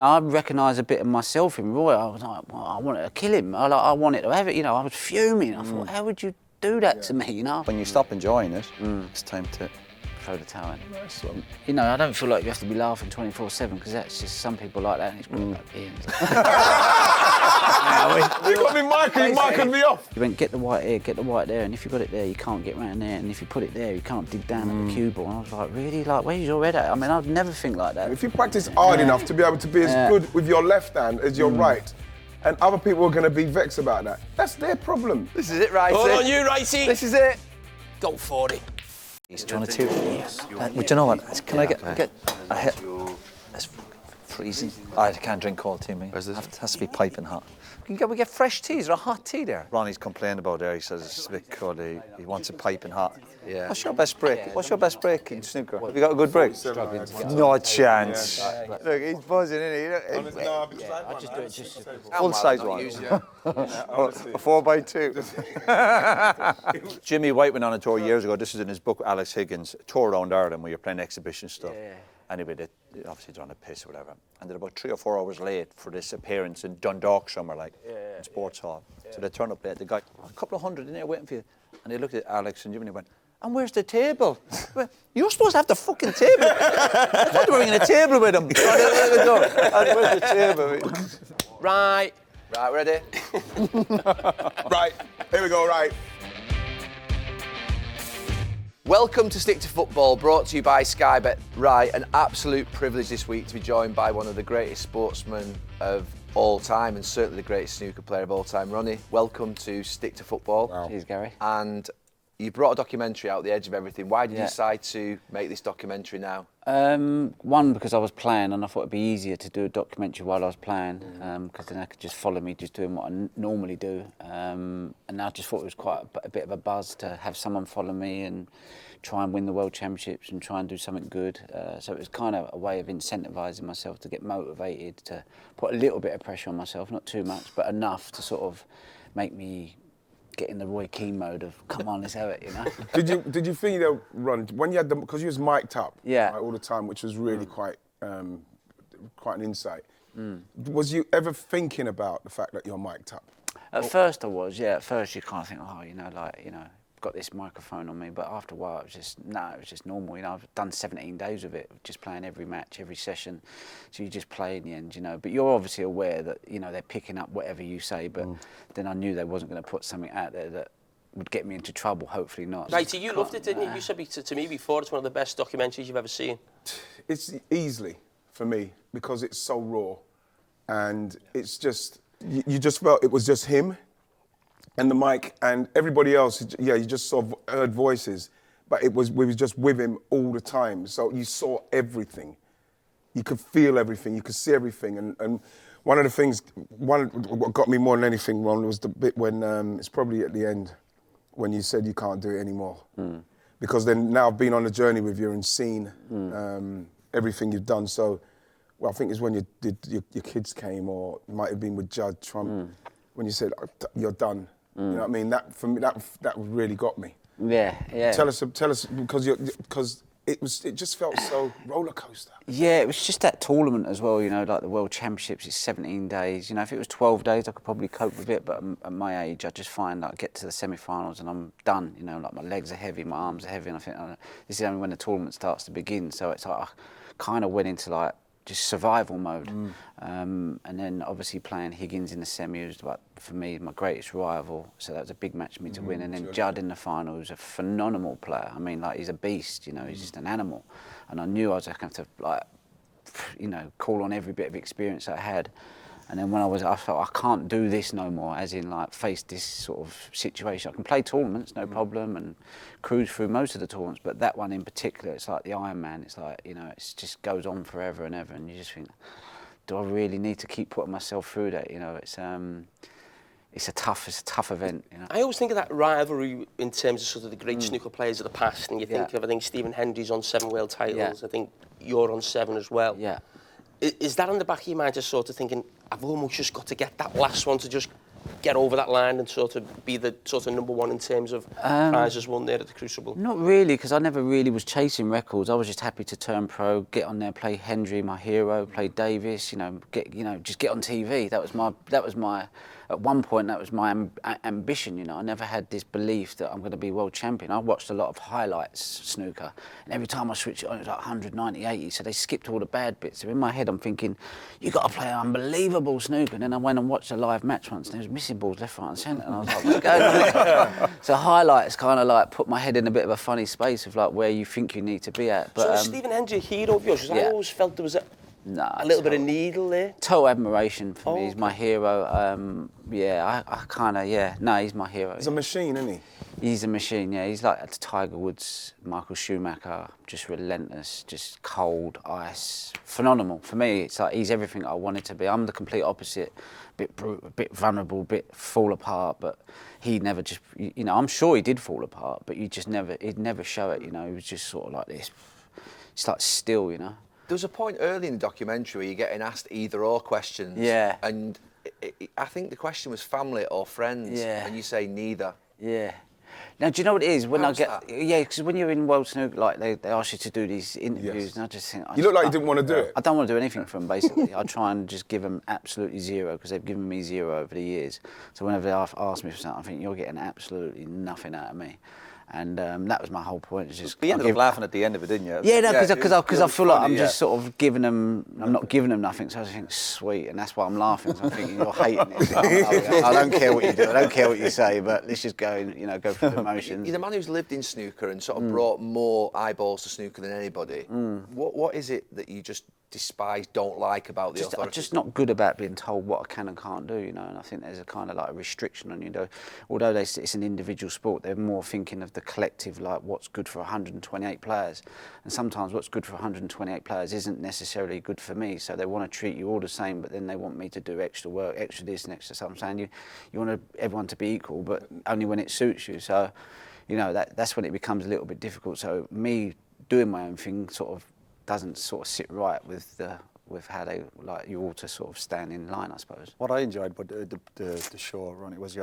I recognised a bit of myself in Roy. I was like, well, I wanted to kill him. I wanted to have it, you know. I was fuming. I thought, how would you do that to me, you know? When you stop enjoying it, it's time to throw the towel in. Nice one. You know, I don't feel like you have to be laughing 24/7 because that's just some people like that. And it's You got me marking me off. You went, get the white here, get the white there, and if you got it there, you can't get round there, and if you put it there, you can't dig down at the cue ball. And I was like, really? Like, where's your head at? I mean, I'd never think like that. If you practice hard enough to be able to be as good with your left hand as your right, and other people are going to be vexed about that, that's their problem. This is it, Righty. Hold on, you, Righty. This is it. Go for it. He's trying to. Yes. But you know what? Can I get a hit? It's freezing. I can't drink cold tea, mate. It has to be piping hot. We get fresh tea. Is there a hot tea there? Ronnie's complained about there. He says it's a bit cold. He wants it piping hot. Yeah. What's your best break? What's your best break in snooker? Have you got a good break? No chance. Look, he's buzzing, isn't he? I just do it just... Full size one. A 4x2. Jimmy White went on a tour years ago. This is in his book, Alex Higgins, a tour around Ireland where you're playing exhibition stuff. Anyway, they obviously they're on a piss or whatever. And they're about 3 or 4 hours late for this appearance in Dundalk somewhere, like, in Sports Hall. So they turn up late. The guy, a couple of hundred in there waiting for you. And they looked at Alex and Jimmy and they went, and where's the table? Well, you're supposed to have the fucking table. I thought they were bringing a table with them. Where's the table? Right. Right, ready? Right, here we go, right. Welcome to Stick to Football, brought to you by Sky Bet. Right, an absolute privilege this week to be joined by one of the greatest sportsmen of all time, and certainly the greatest snooker player of all time, Ronnie. Welcome to Stick to Football. Wow. Cheers, Gary. And you brought a documentary out, The Edge of Everything. Why did you decide to make this documentary now? One, because I was playing and I thought it'd be easier to do a documentary while I was playing, because then they could just follow me just doing what I normally do. And I just thought it was quite a bit of a buzz to have someone follow me and try and win the World Championships and try and do something good. So it was kind of a way of incentivising myself to get motivated, to put a little bit of pressure on myself, not too much, but enough to sort of make me get in the Roy Keane mode of, come on, let's have it, you know? Did you think that, Ron, when you had the, because you was mic'd up all the time, which was really quite an insight. Was you ever thinking about the fact that you're mic'd up? At first I was, yeah. At first you kind of think, oh, you know, like, you know, got this microphone on me, but after a while it was just, it was just normal, you know. I've done 17 days of it, just playing every match, every session, so you just play in the end, you know. But you're obviously aware that, you know, they're picking up whatever you say, but then I knew they wasn't going to put something out there that would get me into trouble, hopefully not. Right, so you loved it, didn't you? You said to me before, it's one of the best documentaries you've ever seen. It's easily, for me, because it's so raw, and it's just, you just felt it was just him and the mic, and everybody else, you just sort of heard voices, but we was just with him all the time. So you saw everything. You could feel everything, you could see everything. And one of the things, what got me more than anything, Ron, was the bit when, it's probably at the end, when you said you can't do it anymore. Because then now I've been on the journey with you and seen everything you've done. So, well, I think it's when your kids came, or it might have been with Judd Trump, when you said, you're done. You know what I mean? That, for me, that really got me. Yeah. Tell us, because it just felt so roller coaster. Yeah, it was just that tournament as well, you know, like the World Championships, it's 17 days. You know, if it was 12 days, I could probably cope with it, but at my age, I just find that I get to the semi-finals and I'm done, you know, like my legs are heavy, my arms are heavy, and I think this is only when the tournament starts to begin, so it's like I kind of went into like just survival mode. And then obviously playing Higgins in the semi was, like, for me, my greatest rival, so that was a big match for me to win. And then Judd in the final, who's a phenomenal player. I mean, like, he's a beast, you know, he's just an animal. And I knew I was going to have to, like, you know, call on every bit of experience I had. And then when I felt I can't do this no more, as in, like, face this sort of situation. I can play tournaments, no problem, and cruise through most of the tournaments, but that one in particular, it's like the Ironman. It's like, you know, it just goes on forever and ever, and you just think, do I really need to keep putting myself through that? You know, it's a tough event. You know? I always think of that rivalry in terms of sort of the great snooker players of the past, and you think of, I think Stephen Hendry's on 7 world titles. I think you're on 7 as well. Yeah. Is that on the back of your mind, just sort of thinking, I've almost just got to get that last one to just get over that line and sort of be the sort of number one in terms of prizes won there at the Crucible? Not really, because I never really was chasing records. I was just happy to turn pro, get on there, play Hendry, my hero, play Davis. Just get on TV. That was my. At one point, that was my ambition. I never had this belief that I'm going to be world champion. I watched a lot of highlights snooker, and every time I switched it on, it was like 190, 80. So they skipped all the bad bits. So in my head, I'm thinking, you got to play unbelievable snooker. And then I went and watched a live match once, and there was missing balls left, right, and centre. And I was like, what's going on? So highlights kind of like put my head in a bit of a funny space of like where you think you need to be at. But, so Stephen Hendry a hero of yours? Because I always felt there was a little bit of needle there. Total admiration for me. He's my hero. He's my hero. He's a machine, isn't he? He's a machine, yeah. He's like Tiger Woods, Michael Schumacher, just relentless, just cold, ice. Phenomenal. For me, it's like he's everything I wanted to be. I'm the complete opposite. A bit brutal, a bit vulnerable, a bit fall apart, but he never just, I'm sure he did fall apart, but he'd never show it, He was just sort of like this. It's like still, There was a point early in the documentary where you're getting asked either or questions. Yeah. And I think the question was family or friends. Yeah. And you say neither. Yeah. Now, do you know what it is? When How's I get... that? Yeah, because when you're in World Snooker, like, they ask you to do these interviews, Yes. and I just think... You look like you didn't want to do it. I don't want to do anything for them, basically. I try and just give them absolutely zero, because they've given me zero over the years. So whenever they ask me for something, I think, you're getting absolutely nothing out of me. And that was my whole point. It's just But you ended up laughing at the end of it, didn't you? Yeah, no, because I feel like I'm yeah. just sort of giving them. I'm not giving them nothing, so I just think sweet, and that's why I'm laughing. So I'm thinking you're hating it. I don't care what you do. I don't care what you say, but let's just go and go through the motions. You're the man who's lived in snooker and sort of brought more eyeballs to snooker than anybody. What is it that you just despise, don't like about the I'm authorities? just not good about being told what I can and can't do, and I think there's a kind of like a restriction on you. Although it's an individual sport, they're more thinking of the collective, like what's good for 128 players. And sometimes what's good for 128 players isn't necessarily good for me, so they want to treat you all the same, but then they want me to do extra work, extra this and extra something. I'm saying you want everyone to be equal, but only when it suits you. So, that's when it becomes a little bit difficult. So me doing my own thing sort of doesn't sort of sit right with how they like you all to sort of stand in line, I suppose. What I enjoyed about the show, Ronnie, was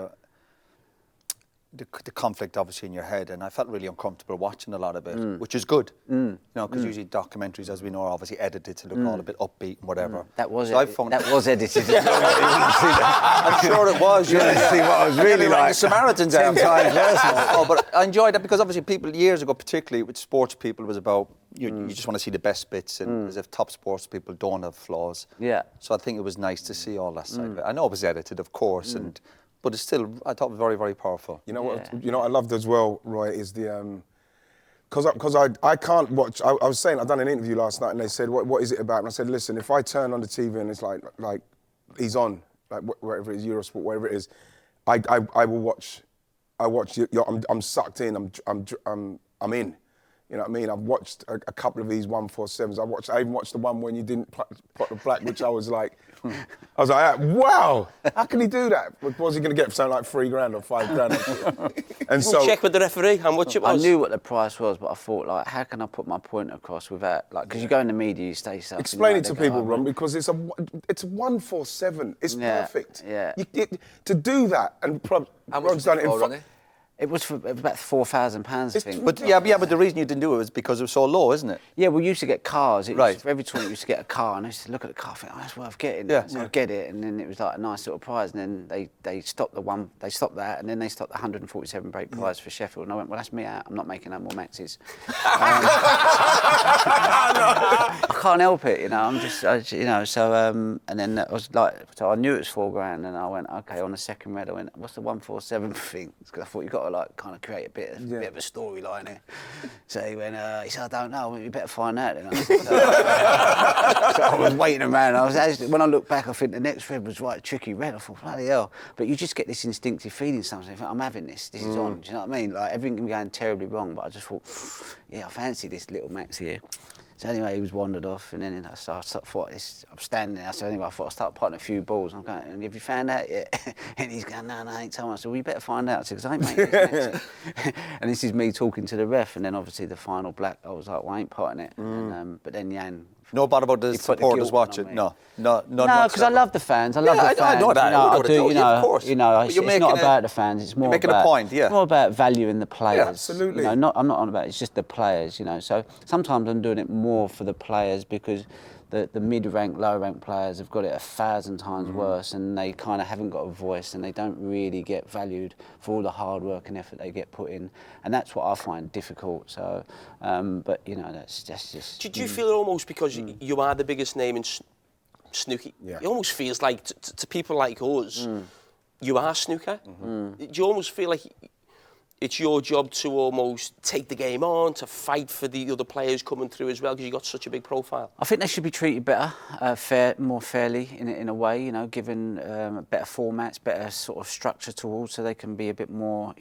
the conflict obviously in your head, and I felt really uncomfortable watching a lot of it, which is good. Because usually documentaries, as we know, are obviously edited to look all a bit upbeat and whatever. That was so that was edited. I'm sure it was. You want to see what I was really like? The Samaritans 10 times worse. Oh, but I enjoyed that because obviously people years ago, particularly with sports people, it was about you just want to see the best bits, and as if top sports people don't have flaws. Yeah. So I think it was nice to see all that side of it. I know it was edited, of course, but it's still, I thought, very, very powerful. You know what? You know what I loved as well, Roy, is the because I can't watch. I was saying I've done an interview last night, and they said, "What is it about?" And I said, "Listen, if I turn on the TV and it's like he's on, like wherever it is, Eurosport, wherever it is, I will watch. I watch. I'm sucked in. I'm in. You know what I mean? I've watched a couple of these 147s. I even watched the one when you didn't plot the black, which I was like, wow, how can he do that? What was he going to get for something like $3,000 or $5,000? And so check with the referee how much it was. I knew what the price was, but I thought, like, how can I put my point across without, like, because you go in the media, you say stuff. Explain it to people, Ron, because it's a 147. It's perfect. Yeah. To do that, and How much Ron's done it in Ronnie? It was about £4,000, I think. But but the reason you didn't do it was because it was so low, isn't it? Yeah, we used to get cars. Right. For every tournament, we used to get a car, and I used to look at the car, and think, that's worth getting. Yeah. So I'd get it, and then it was like a nice little prize. And then they stopped that, and then they stopped the 147 break prize for Sheffield. And I went, well, that's me out. I'm not making no more maxes. I can't help it, I'm just, So and then I was like, so I knew it was $4,000, and I went, okay. On the second red, I went, what's the 147 thing? Because I thought you've got to like kind of create a bit of a storyline here. So he went, he said, I don't know. You better find out. Then. So I was waiting around. When I look back, I think the next red was right tricky red. I thought, bloody hell. But you just get this instinctive feeling sometimes. I'm having this. This is on. Do you know what I mean? Like everything can be going terribly wrong, but I just thought, yeah, I fancy this little Max here. So anyway, he was wandered off, and then I thought, I'm standing there. So anyway, I thought I'd start potting a few balls. I'm going, have you found out yet? And he's going, no, I ain't told me. I said, well, you better find out, because I ain't making this. And this is me talking to the ref, and then obviously the final black, I was like, well, I ain't potting it. But then Jan No bother about the you put the supporters guilt on watching. me. No, No, because I love the fans. I love the fans. I know that. I do. Of course. It's not about the fans. It's more making about a point. Yeah. It's more about valuing the players. absolutely. I'm not on about. It's just the players. So sometimes I'm doing it more for the players because the mid-rank, low-rank players have got it 1,000 times worse, and they kind of haven't got a voice, and they don't really get valued for all the hard work and effort they get put in, and that's what I find difficult. So, but that's just. Do you feel almost because you are the biggest name in snooker? Yeah. It almost feels like to people like us, you are snooker. Do you almost feel like it's your job to almost take the game on, to fight for the other players coming through as well, because you've got such a big profile? I think they should be treated better, more fairly in a way, given better formats, better sort of structure to all, so they can be a bit more,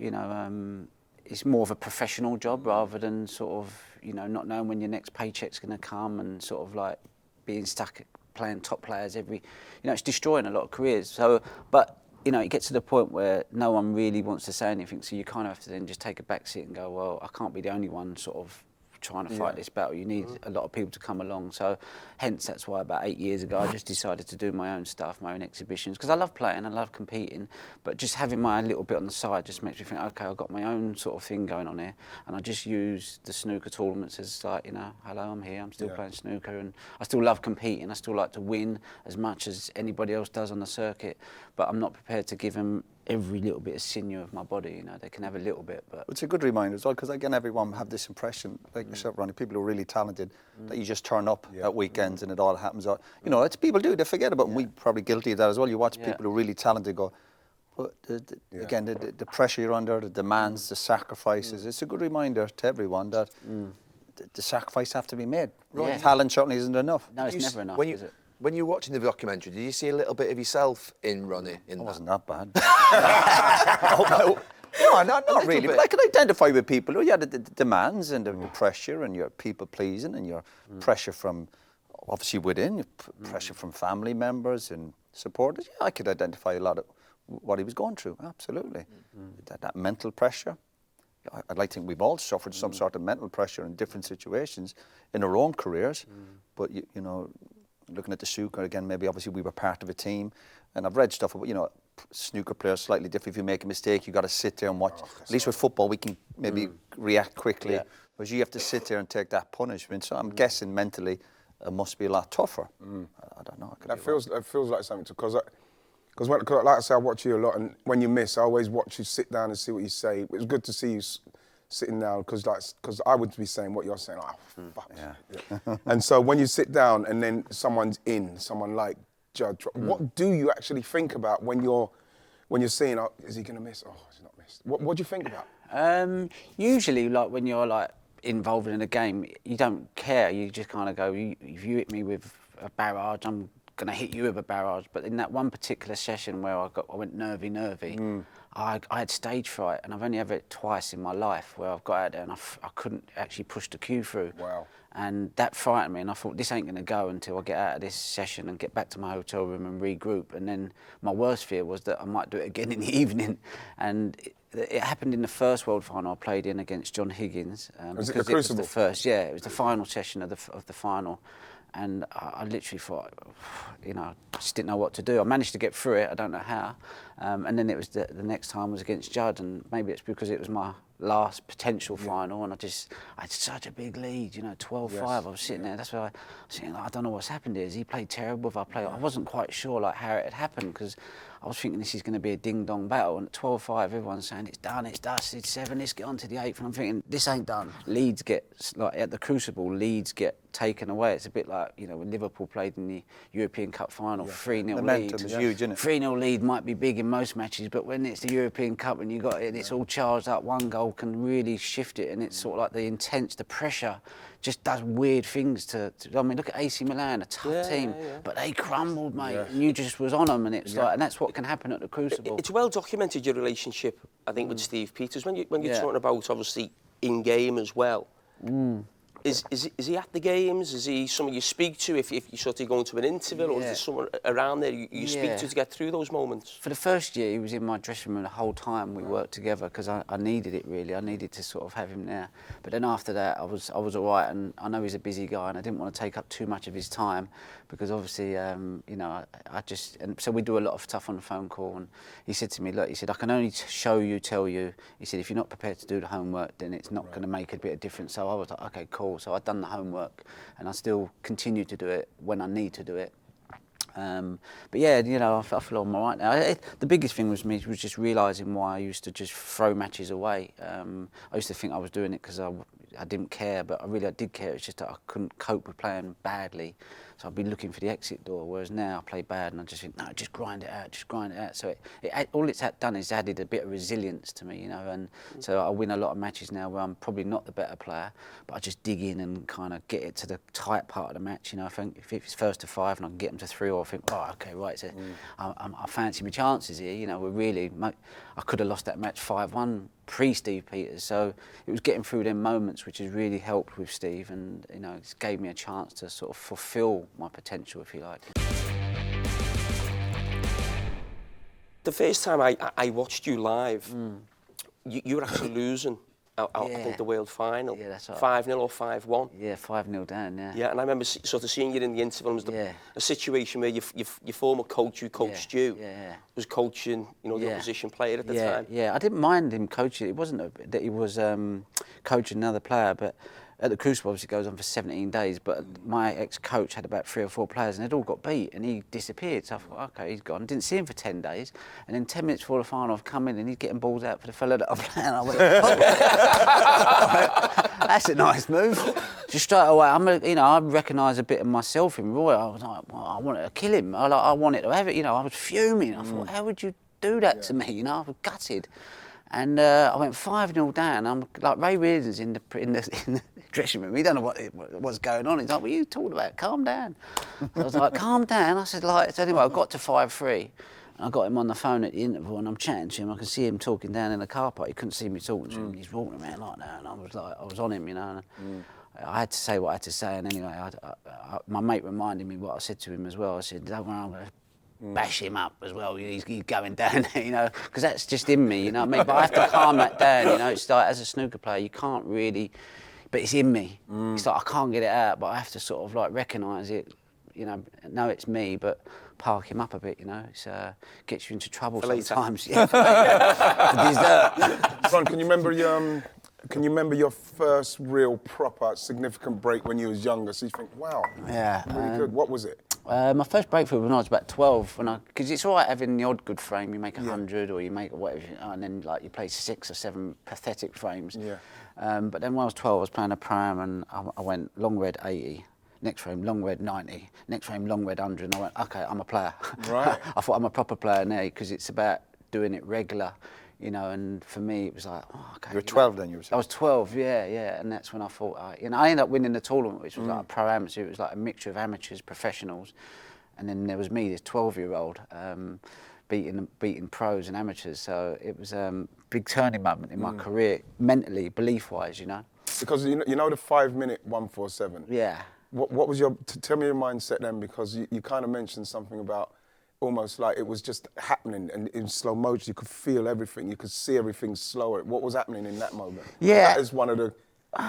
it's more of a professional job rather than sort of, not knowing when your next paycheck's going to come and sort of like being stuck playing top players it's destroying a lot of careers. So, but it gets to the point where no one really wants to say anything, so you kind of have to then just take a back seat and go, well, I can't be the only one sort of trying to fight this battle. You need a lot of people to come along. So hence that's why about 8 years ago I just decided to do my own stuff, my own exhibitions, because I love playing, I love competing, but just having my little bit on the side just makes me think, okay, I've got my own sort of thing going on here, and I just use the snooker tournaments as like, hello, I'm here, I'm still playing snooker, and I still love competing, I still like to win as much as anybody else does on the circuit, but I'm not prepared to give them every little bit of sinew of my body. They can have a little bit, but it's a good reminder as well, because again, everyone have this impression, like yourself, Ronnie, people who are really talented, that you just turn up at weekends and it all happens. It's people do, they forget about it, and we probably guilty of that as well. You watch people who are really talented go, but again, the pressure you're under, the demands, the sacrifices, it's a good reminder to everyone that the sacrifices have to be made. Yeah. Talent certainly isn't enough. no, it's never enough, is it? When you were watching the documentary, did you see a little bit of yourself in Ronnie? It wasn't that bad. No, not really. But I can identify with people who, the demands and the pressure and your people pleasing and your pressure from, obviously within, pressure from family members and supporters. Yeah, I could identify a lot of what he was going through. Absolutely. That mental pressure. I'd like to think we've all suffered some sort of mental pressure in different situations in our own careers. But, looking at the snooker again, maybe obviously we were part of a team, and I've read stuff about snooker players slightly different. If you make a mistake, you got to sit there and watch. At least with football, we can maybe react quickly, whereas you have to sit there and take that punishment. So I'm guessing mentally it must be a lot tougher. I don't know. That feels like something because like I say, I watch you a lot, and when you miss, I always watch you sit down and see what you say. It was good to see you sitting down because I would be saying what you're saying. Fuck. Yeah. And so when you sit down and then someone like Judge, what do you actually think about when you're seeing, is he going to miss? Oh, he's not missed. What do you think about? Usually, like when you're like involved in a game, you don't care. You just kind of go, if you hit me with a barrage, I'm going to hit you with a barrage. But in that one particular session where I went nervy, I had stage fright, and I've only had it twice in my life where I've got out there and I couldn't actually push the cue through. Wow. And that frightened me, and I thought, this ain't going to go until I get out of this session and get back to my hotel room and regroup. And then my worst fear was that I might do it again in the evening. And it happened in the first World Final I played in against John Higgins. Was it the Crucible? It was the final session of the final. And I literally thought, I just didn't know what to do. I managed to get through it, I don't know how. And then it was the next time was against Judd, and maybe it's because it was my last potential final, and I had such a big lead, 12-5. I was sitting there, that's why I was thinking, I don't know what's happened here. Has he played terrible? Have I played? I wasn't quite sure how it had happened, because I was thinking this is going to be a ding-dong battle, and at 12-5 everyone's saying it's done, it's dusted, it's 7, let's get on to the 8th, and I'm thinking this ain't done. Leads get, like at the Crucible, leads get taken away. It's a bit like, when Liverpool played in the European Cup final, 3-0 lead. Momentum is huge, isn't it? 3-0 lead might be big in most matches, but when it's the European Cup and you got it and it's all charged up, one goal can really shift it, and it's sort of like the pressure just does weird things to I mean, look at AC Milan, a tough team, but they crumbled, mate, and you just was on them, and it's like, and that's what can happen at the Crucible. It's well documented, your relationship, I think, with Steve Peters, when you're talking about, obviously, in-game as well. Is he at the games? Is he someone you speak to if you sort of go into an interval, or is there someone around there you speak to get through those moments? For the first year, he was in my dressing room the whole time we worked together because I needed it really. I needed to sort of have him there. But then after that, I was all right, and I know he's a busy guy, and I didn't want to take up too much of his time because obviously, you know, and so we do a lot of stuff on the phone call. And he said to me, look, he said, I can only show you, tell you. He said, if you're not prepared to do the homework, then it's not going to make a bit of difference. So I was like, okay, cool. So I'd done the homework, and I still continue to do it when I need to do it. But yeah, you know, I feel I'm all right now. The biggest thing was just realising why I used to just throw matches away. I used to think I was doing it because I didn't care, but I did care. It's just that I couldn't cope with playing badly. So I'd be looking for the exit door, whereas now I play bad and I just think, no, just grind it out, just grind it out. So all it's done is added a bit of resilience to me, you know, and so I win a lot of matches now where I'm probably not the better player, but I just dig in and kind of get it to the tight part of the match, you know. I think if it's first to 5 and I can get them to 3, or I think, oh, okay, right, so I fancy my chances here, you know, I could have lost that match 5-1 pre-Steve Peters, so it was getting through them moments which has really helped with Steve, and you know, it's gave me a chance to sort of fulfil my potential, if you like. The first time I watched you live, you were actually losing out, I think, the World Final. Yeah, that's right. 5-0 or 5-1. Yeah, 5-0 down, yeah. Yeah, and I remember sort of seeing you in the interval. It was a situation where your former coach who coached you was coaching, you know, the opposition player at the time. Yeah, I didn't mind him coaching. It wasn't that he was coaching another player, but at the Crucible, obviously, it goes on for 17 days, but my ex-coach had about 3 or 4 players, and they'd all got beat, and he disappeared. So I thought, OK, he's gone. Didn't see him for 10 days. And then 10 minutes before the final, I've come in, and he's getting balls out for the fella that I'm playing. I went, oh. That's a nice move. Just straight away, I recognise a bit of myself in Roy. I was like, well, I wanted to kill him. I wanted to have it, you know. I was fuming. I thought, how would you do that to me? You know, I was gutted. And I went 5-0 down. I'm like, Ray Reardon's in the dressing room. He don't know what's going on. He's like, what are you talking about? Calm down. I was like, calm down. I said, like, so anyway, I got to 5-3. And I got him on the phone at the interval, and I'm chatting to him. I can see him talking down in the car park. He couldn't see me talking to him. He's walking around like that, and I was on him, you know. And I had to say what I had to say. And anyway, my mate reminded me what I said to him as well. I said, don't worry, I'm going to bash him up as well. He's going down there, you know, because that's just in me, you know what I mean? But I have to calm that down, you know. It's like, as a snooker player, you can't really, but it's in me. It's like I can't get it out, but I have to sort of like recognise it, you know it's me, but park him up a bit, you know. It's gets you into trouble sometimes. Yeah, for dessert. Ron, can you remember your first real proper significant break when you was younger? So you think, wow, really good. What was it? My first breakthrough was when I was about 12, because it's all right having the odd good frame. You make 100 or you make whatever, and then like you play 6 or 7 pathetic frames. Yeah. But then when I was 12, I was playing a pro-am, and I went long red 80. Next frame, long red 90. Next frame, long red 100. And I went, okay, I'm a player. Right. I thought I'm a proper player now, because it's about doing it regular. You know, and for me, it was like, oh, okay. You were 12 then, you were saying? I was 12, yeah. And that's when I thought, I ended up winning the tournament, which was like a pro-amateur. It was like a mixture of amateurs, professionals. And then there was me, this 12-year-old, beating pros and amateurs. So it was a big turning moment in my career, mentally, belief-wise, you know. Because you know the 5-minute 147? Yeah. What was tell me your mindset then, because you kind of mentioned something about almost like it was just happening, and in slow motion you could feel everything, you could see everything slower. What was happening in that moment? Yeah. That is one of the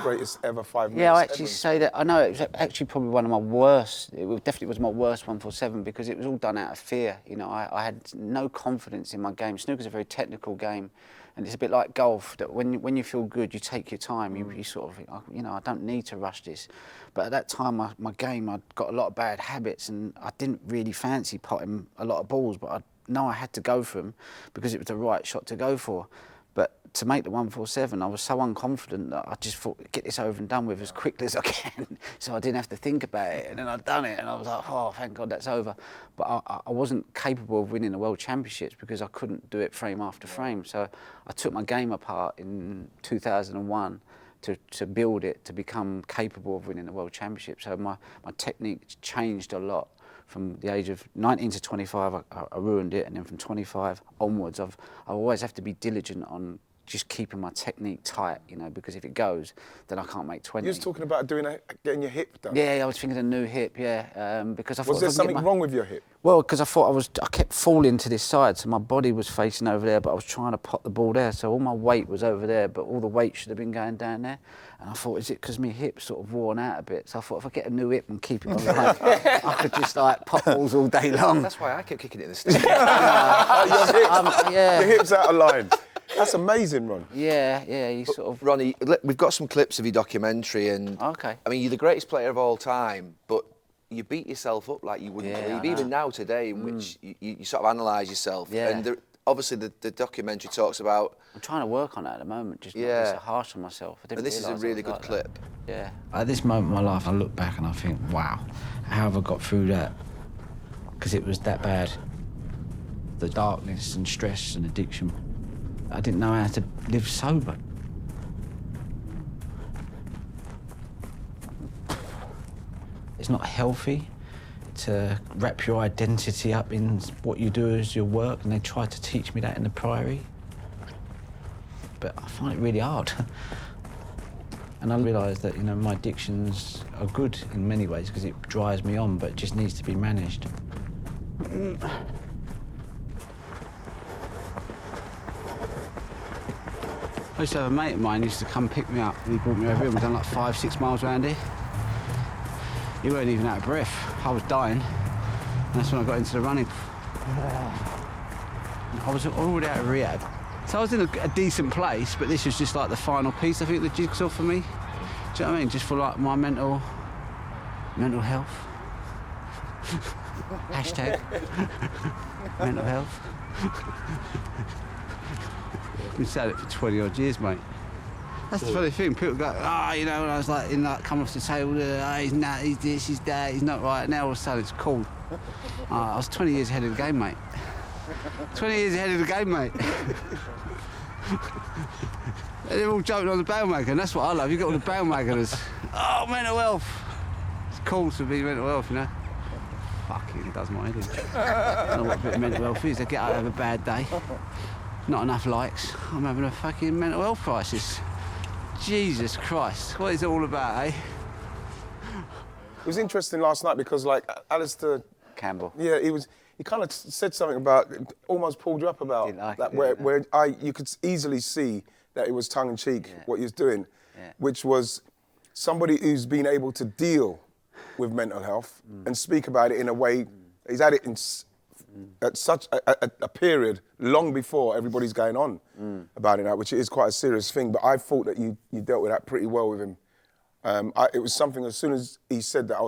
greatest ever 5 minutes. Yeah, I actually say that. I know it was actually probably one of my worst. Definitely was my worst 147, because it was all done out of fear. You know, I had no confidence in my game. Snooker's a very technical game, and it's a bit like golf, that when you feel good, you take your time. You sort of think, you know, I don't need to rush this. But at that time, my game, I'd got a lot of bad habits, and I didn't really fancy potting a lot of balls, but I know I had to go for them because it was the right shot to go for. But to make the 147, I was so unconfident that I just thought, get this over and done with as quickly as I can, so I didn't have to think about it. And then I'd done it, and I was like, oh, thank God that's over. But I wasn't capable of winning the World Championships because I couldn't do it frame after frame. So I took my game apart in 2001 to build it to become capable of winning the World Championship. So my technique changed a lot. From the age of 19 to 25, I ruined it, and then from 25 onwards, I always have to be diligent on just keeping my technique tight, you know, because if it goes, then I can't make 20. You was talking about getting your hip done. Yeah, I was thinking of a new hip, because I thought... Was there something wrong with your hip? Well, because I kept falling to this side, so my body was facing over there, but I was trying to pop the ball there, so all my weight was over there, but all the weight should have been going down there. And I thought, is it because my hip's sort of worn out a bit? So I thought, if I get a new hip and keep it on line, I could just like pop balls all day long. That's why I kept kicking it in the stick. Your hip's out of line. That's amazing, Ron. Yeah, you sort of... Ronnie, we've got some clips of your documentary, and Okay. I mean, you're the greatest player of all time, but you beat yourself up like you wouldn't believe, even now today, in which you sort of analyse yourself. Yeah. And obviously the documentary talks about... I'm trying to work on that at the moment, just not be so harsh on myself. I didn't And this is a realise I really was good like clip. that. Yeah. At this moment in my life, I look back and I think, wow, how have I got through that? Because it was that bad. The darkness and stress and addiction. I didn't know how to live sober. It's not healthy to wrap your identity up in what you do as your work, and they tried to teach me that in the Priory. But I find it really hard. And I realised that, you know, my addictions are good in many ways because it drives me on, but it just needs to be managed. I used to have a mate of mine who used to come pick me up, and he brought me over here. We've done like 5-6 miles around here. He weren't even out of breath. I was dying. And that's when I got into the running. I was already out of rehab. So I was in a decent place, but this was just like the final piece, I think, the jigsaw for me. Do you know what I mean? Just for like my mental health. Hashtag mental health. I've been saying it for 20 odd years, mate. That's the funny thing. People go, you know, when I was like come off the table, he's not, he's this, he's that, he's not right. Now all of a sudden it's cool. I was 20 years ahead of the game, mate. 20 years ahead of the game, mate. They're all joking on the bandwagon, and that's what I love. You got all the bandwagoners. Oh, mental health. It's cool to be mental health, you know. Fucking does my head in. I don't know what a bit of mental health is. I get out and have a bad day. Not enough likes. I'm having a fucking mental health crisis. Jesus Christ, what is it all about, eh? It was interesting last night because, like, Alistair Campbell. Yeah, he kind of said something about, almost pulled you up about Didn't like that, it, where you could easily see that it was tongue-in-cheek, what he was doing, which was somebody who's been able to deal with mental health and speak about it in a way, he's had it in at such a period long before everybody's going on about it now, which is quite a serious thing, but I thought that you dealt with that pretty well with him. It was something, as soon as he said that,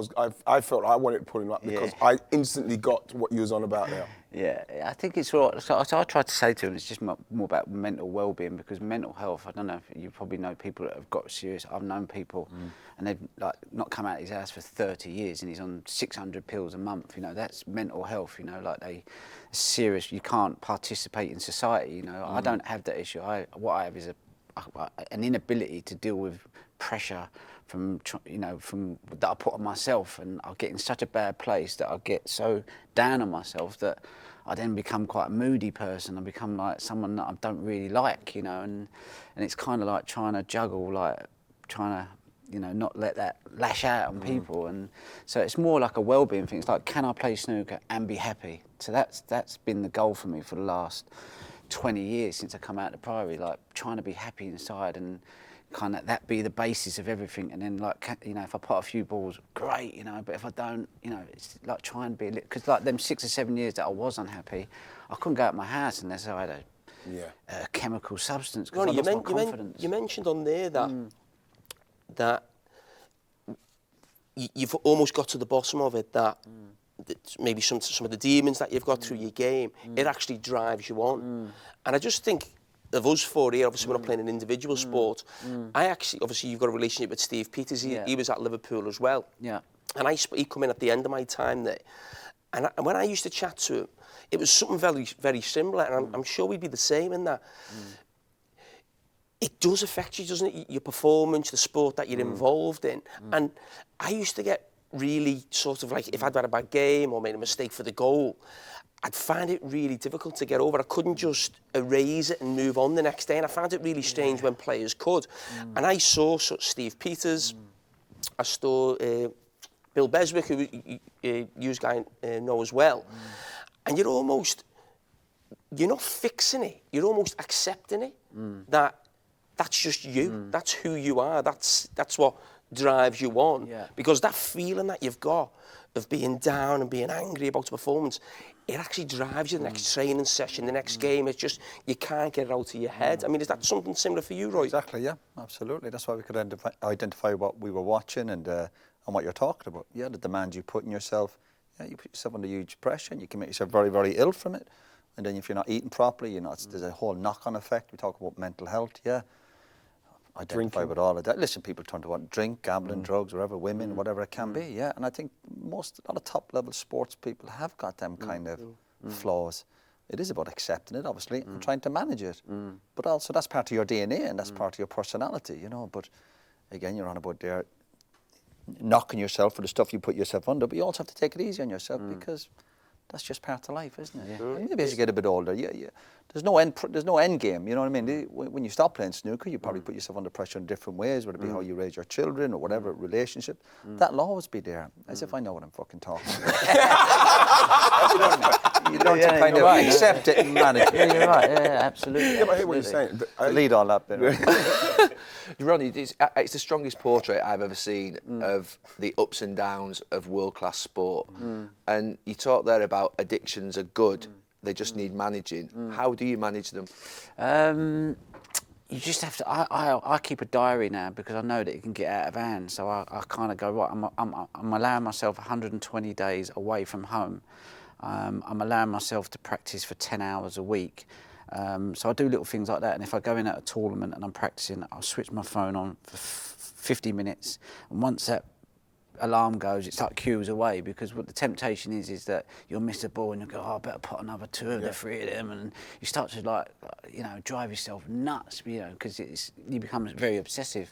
I felt like I wanted to pull him up because I instantly got what you was on about there. Yeah, I think it's right. So I tried to say to him, it's just more about mental well-being, because mental health, I don't know if you probably know people that have got serious. I've known people and they've like not come out of his house for 30 years and he's on 600 pills a month. You know, that's mental health, you know, like serious, you can't participate in society, you know. I don't have that issue. What I have is an inability to deal with pressure from that I put on myself, and I get in such a bad place that I get so down on myself that I then become quite a moody person. I become like someone that I don't really like, you know, and it's kind of like trying to juggle, like trying to, you know, not let that lash out on people. And so it's more like a well-being thing. It's like, can I play snooker and be happy? So that's been the goal for me for the last 20 years since I come out of the Priory, like trying to be happy inside and kind of that be the basis of everything. And then, like, you know, if I put a few balls, great, you know, but if I don't, you know, it's like trying to be a little, because like them 6 or 7 years that I was unhappy, I couldn't go out of my house unless I had a chemical substance, because I lost my confidence. You mentioned on there that you've almost got to the bottom of it, that maybe some of the demons that you've got through your game, it actually drives you on. And I just think, of us four here, obviously we're not playing an individual sport. I actually, obviously you've got a relationship with Steve Peters, he was at Liverpool as well. Yeah. And he come in at the end of my time there. And when I used to chat to him, it was something very, very similar, and I'm sure we'd be the same in that. It does affect you, doesn't it? Your performance, the sport that you're involved in. And I used to get really sort of like, if I'd had a bad game or made a mistake for the goal, I'd find it really difficult to get over. I couldn't just erase it and move on the next day, and I found it really strange when players could. And I saw Steve Peters, I saw Bill Beswick, who you guys know as well, and you're not fixing it, you're almost accepting it, that's just you, that's who you are, that's what drives you on. Because that feeling that you've got of being down and being angry about a performance, it actually drives you the next training session, the next game. It's just, you can't get it out of your head. I mean, is that something similar for you, Roy? Exactly, yeah, absolutely. That's why we could identify what we were watching and what you're talking about. Yeah, the demands you put on yourself. Yeah, you put yourself under huge pressure and you can make yourself very, very ill from it. And then if you're not eating properly, there's a whole knock-on effect. We talk about mental health, identify with all of that. Listen, people turn to what? Drink, gambling, drugs, whatever, women, whatever it can be, And I think a lot of top-level sports people have got them kind of flaws. It is about accepting it, obviously, and trying to manage it. But also, that's part of your DNA and that's part of your personality, But again, you're on about there knocking yourself for the stuff you put yourself under, but you also have to take it easy on yourself because that's just part of life, isn't it? Maybe as you get a bit older, there's no end game. You know what I mean? When you stop playing snooker, you probably put yourself under pressure in different ways, whether it be how you raise your children or whatever relationship. That'll always be there. As if I know what I'm fucking talking about. You don't kind of accept it and manage it. Yeah, you're right. Yeah, absolutely. Yeah, but I hear what you're saying. Lead all that bit. Ronnie, it's the strongest portrait I've ever seen of the ups and downs of world-class sport. And you talk there about addictions are good, they just need managing. How do you manage them? You just have to. I keep a diary now because I know that it can get out of hand. So I kind of go, right, I'm allowing myself 120 days away from home. I'm allowing myself to practice for 10 hours a week. So I do little things like that, and if I go in at a tournament and I'm practicing, I'll switch my phone on for 50 minutes, and once that alarm goes, it's like cues away, because what the temptation is that you'll miss a ball and you'll go, I better put another 2 of the 3 of them, and you start to drive yourself nuts, because you become very obsessive.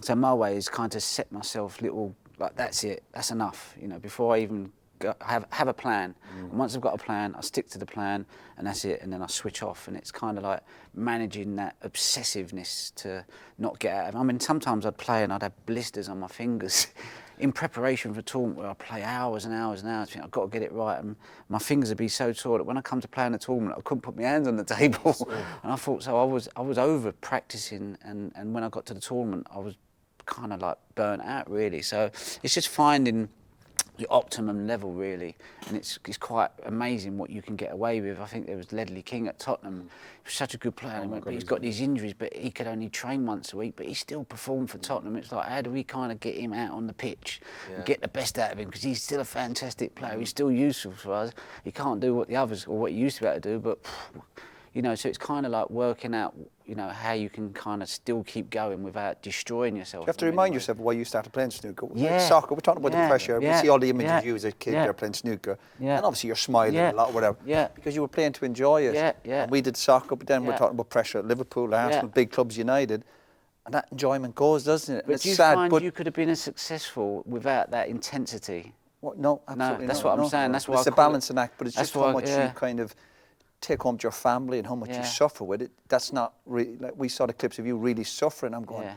So my way is kind of set myself little, that's it, that's enough, before I even have a plan. And once I've got a plan, I stick to the plan, and that's it, and then I switch off. And it's kind of like managing that obsessiveness to not get out of it. I mean, sometimes I'd play and I'd have blisters on my fingers in preparation for a tournament where I play hours and hours and hours. I've got to get it right, and my fingers would be so sore that when I come to play in a tournament, I couldn't put my hands on the table. And I thought, so I was over practicing, and when I got to the tournament, I was kind of like burnt out, really. So it's just finding the optimum level, really, and it's quite amazing what you can get away with. I think there was Ledley King at Tottenham. He was such a good player, but he's got these injuries, but he could only train once a week, but he still performed for Tottenham. It's like, how do we kind of get him out on the pitch and get the best out of him, because he's still a fantastic player, he's still useful for us. He can't do what the others, or what he used to be able to do, but so it's kind of like working out, how you can kind of still keep going without destroying yourself. You have to remind yourself why you started playing snooker. Yeah. Soccer, we're talking about the pressure. We see all the images of you as a kid there playing snooker. Yeah. And obviously you're smiling a lot, whatever. Yeah. Because you were playing to enjoy it. Yeah. And we did soccer, but then we're talking about pressure at Liverpool, Arsenal, big clubs, United. And that enjoyment goes, doesn't it? But it's do you sad, find you could have been as successful without that intensity? What? No, absolutely that's not. what I'm saying. That's why it's a balancing act, but it's just how much you kind of take home to your family and how much you suffer with it. That's not really, like we saw the clips of you really suffering. I'm going,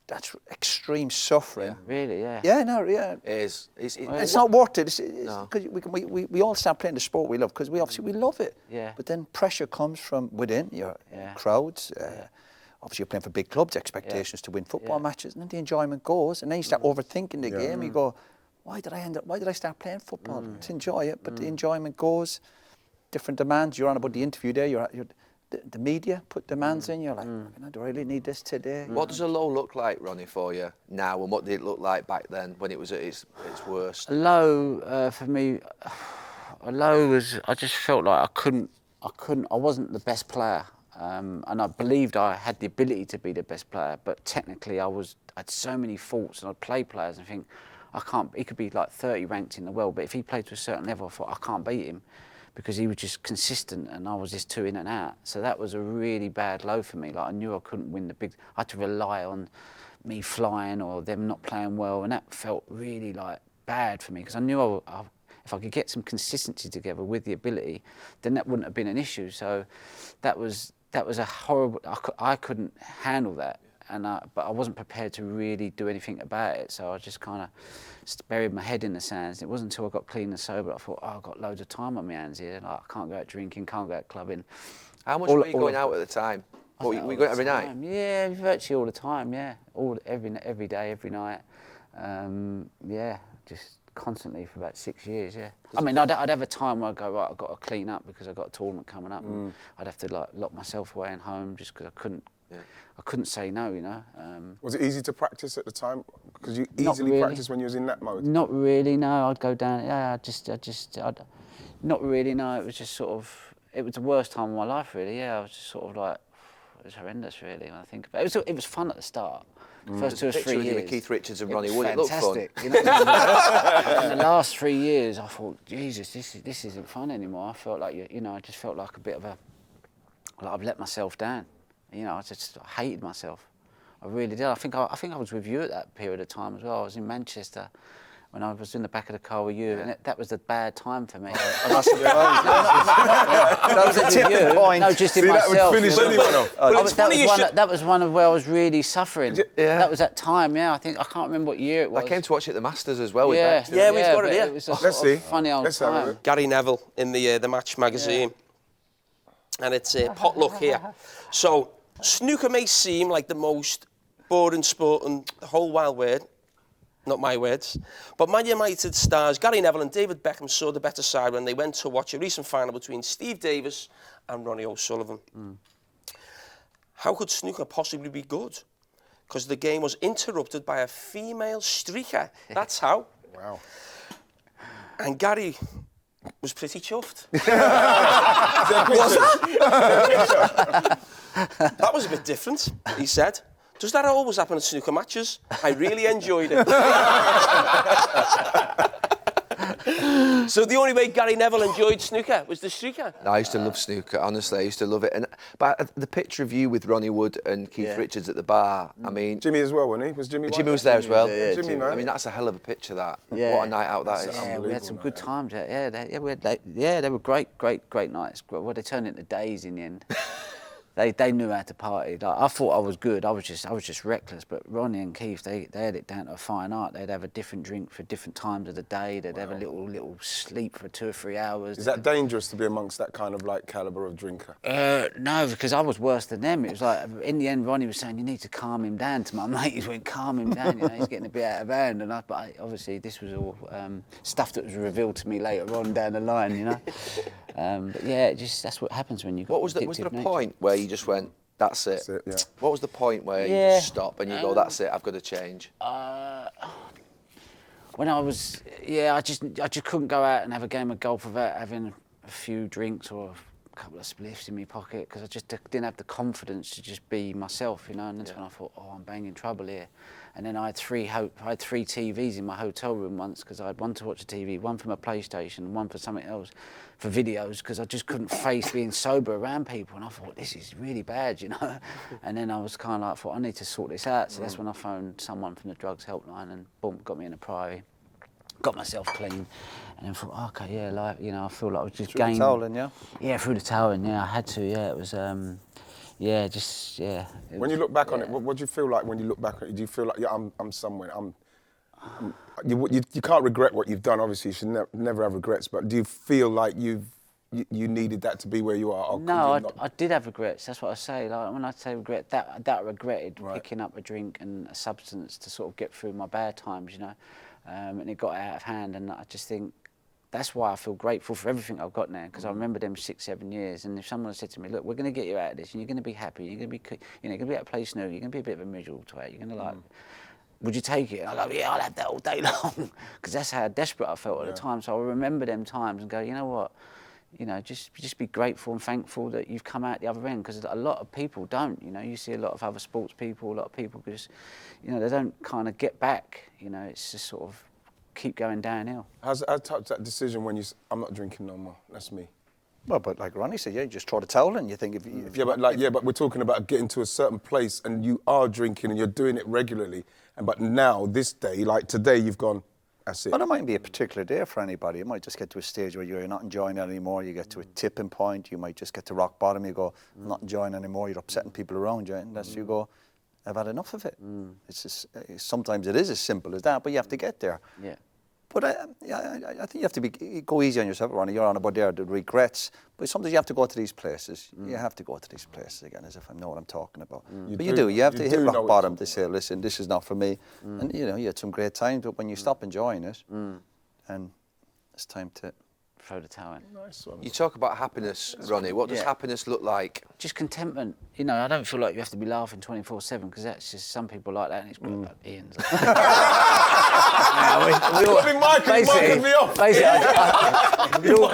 that's extreme suffering. Really, yeah. Yeah, no, yeah. It is. It's not worth it. Because we all start playing the sport we love, because we love it. Yeah. But then pressure comes from within your crowds. Obviously, you're playing for big clubs, expectations to win football matches, and then the enjoyment goes, and then you start overthinking the game. You go, why did I start playing football? To enjoy it, but the enjoyment goes. Different demands. You're on about the interview there. The media put demands in. You're like, do I really need this today? What does a low look like, Ronnie, for you now, and what did it look like back then when it was at its worst? A low for me. A low was, I just felt like I wasn't the best player, and I believed I had the ability to be the best player, but technically I had so many faults, and I'd play players and think, he could be like 30 ranked in the world, but if he played to a certain level, I thought, I can't beat him, because he was just consistent and I was just 2 in and out. So that was a really bad low for me. Like, I knew I couldn't win I had to rely on me flying or them not playing well, and that felt really like bad for me because I knew if I could get some consistency together with the ability, then that wouldn't have been an issue. So that was a horrible. I couldn't handle that, but I wasn't prepared to really do anything about it. So I just kind of buried my head in the sands. It wasn't until I got clean and sober I thought, I've got loads of time on my hands here. Like, I can't go out drinking, can't go out clubbing. How much were you going out at the time? Were you going every night? Yeah, virtually all the time. Yeah, every day, every night. Yeah, just constantly for about 6 years. Yeah. I mean, I'd have a time where I'd go, right, I've got to clean up because I've got a tournament coming up. And I'd have to like lock myself away in home just because I couldn't say no. You know. Was it easy to practice at the time? Because you Not easily really. practice when you was in that mode. Not really. No, I'd go down. Yeah, I'd not really. No, it was just sort of. It was the worst time of my life, really. Yeah, I was just sort of like, it was horrendous, really, when I think about it. It was fun at the start. First 2 or 3 Picture of you years. with Keith Richards and Ronnie it Wood, it looked fun. fantastic. You know, in the last 3 years, I thought, Jesus, this isn't fun anymore. I felt like, I just felt like a bit of like I've let myself down. You know, I hated myself. I really did. I think I was with you at that period of time as well. I was in Manchester when I was in the back of the car with you, and that was the bad time for me. That was a tipping point. No, just in See, myself. that would finish anyone off. That was one of where I was really suffering. Yeah. That was that time. Yeah, I can't remember what year it was. I came to watch it at the Masters as well. With Yeah, Bex. Yeah, we've got it here. It was a Let's sort of see. funny old Let's have time. it. Gary Neville in the Match magazine. And it's a potluck here. So, snooker may seem like the most boring sport in the whole wild world. Not my words. But Man United stars Gary Neville and David Beckham saw the better side when they went to watch a recent final between Steve Davis and Ronnie O'Sullivan. How could snooker possibly be good? Because the game was interrupted by a female streaker. That's how. Wow. And Gary was pretty chuffed. That was a bit different, he said. Does that always happen at snooker matches? I really enjoyed it. So the only way Gary Neville enjoyed snooker was the streaker? No, I used to love snooker, honestly. I used to love it. But the picture of you with Ronnie Wood and Keith Richards at the bar, I mean... Jimmy as well, wasn't he? Was Jimmy? Jimmy was there as well. Jimmy, man. I mean, that's a hell of a picture, that. Yeah. What a night out that is. Yeah, we had some good times. They were great nights. Well, they turned into days in the end. They knew how to party. Like, I thought I was good. I was just reckless. But Ronnie and Keith, they had it down to a fine art. They'd have a different drink for different times of the day. They'd have a little sleep for 2 or 3 hours. Is that dangerous to be amongst that kind of like caliber of drinker? No, because I was worse than them. It was like, in the end, Ronnie was saying, you need to calm him down. To my mate, he went, calm him down. He's getting a bit out of hand. But obviously, this was all stuff that was revealed to me later on down the line. But yeah, that's what happens when you. Was there a point where you just went, that's it? That's it, yeah. What was the point where you just stop and you go, that's it, I've got to change? When I was, I just couldn't go out and have a game of golf without having a few drinks or a couple of spliffs in my pocket, because I just didn't have the confidence to just be myself, And that's when I thought, I'm banging trouble here. And then I had three TVs in my hotel room once, because I had one to watch the TV, one for my PlayStation, and one for something else, for videos, because I just couldn't face being sober around people. And I thought, this is really bad, And then I was kind of like, I need to sort this out. So that's when I phoned someone from the drugs helpline, and boom, got me in a priory, got myself clean, and then thought, okay, I feel like I was just Threw the towel in, yeah? Yeah, through the towel in, I had to, it was, When you look back on it, what do you feel like when you look back on it? Do you feel like, I'm somewhere, you can't regret what you've done, obviously, you should never have regrets, but do you feel like you needed that to be where you are? Or no, I did have regrets, that's what I say. Like, when I say regret, that I regretted picking up a drink and a substance to sort of get through my bad times, and it got out of hand, and I just think, that's why I feel grateful for everything I've got now, because I remember them 6, 7 years. And if someone said to me, "Look, we're going to get you out of this, and you're going to be happy, you're going to be, you're going to be able to play snooker, you're going to be a bit of a miserable twat, you're going to would you take it?" And I go, "Yeah, I'll have that all day long," because that's how desperate I felt at the time. So I remember them times and go, you know what, just be grateful and thankful that you've come out the other end, because a lot of people don't. You see a lot of other sports people, a lot of people just, they don't kind of get back. It's just sort of keep going downhill. How's that decision when I'm not drinking no more? That's me. Well, but like Ronnie said, you just throw the towel in. You think but we're talking about getting to a certain place and you are drinking and you're doing it regularly. But now, this day, like today, you've gone, That's it. But it mightn't be a particular day for anybody. It might just get to a stage where you're not enjoying it anymore. You get to a tipping point. You might just get to rock bottom. You go, I'm not enjoying it anymore. You're upsetting people around you. And that's you go, I've had enough of it. It's just, sometimes it is as simple as that, but you have to get there. Yeah. But I think you have to go easy on yourself, Ronnie. You're on about there, the regrets. But sometimes you have to go to these places. You have to go to these places again, as if I know what I'm talking about. But you do. You have to hit rock bottom to say, listen, this is not for me. And, you know, you had some great times, but when you stop enjoying it, and it's time to throw the towel in. Nice one. You talk about happiness, Ronnie. What does happiness look like? Just contentment. You know, I don't feel like you have to be laughing 24/7 because that's just some people like that, and it's great. Like Ian's.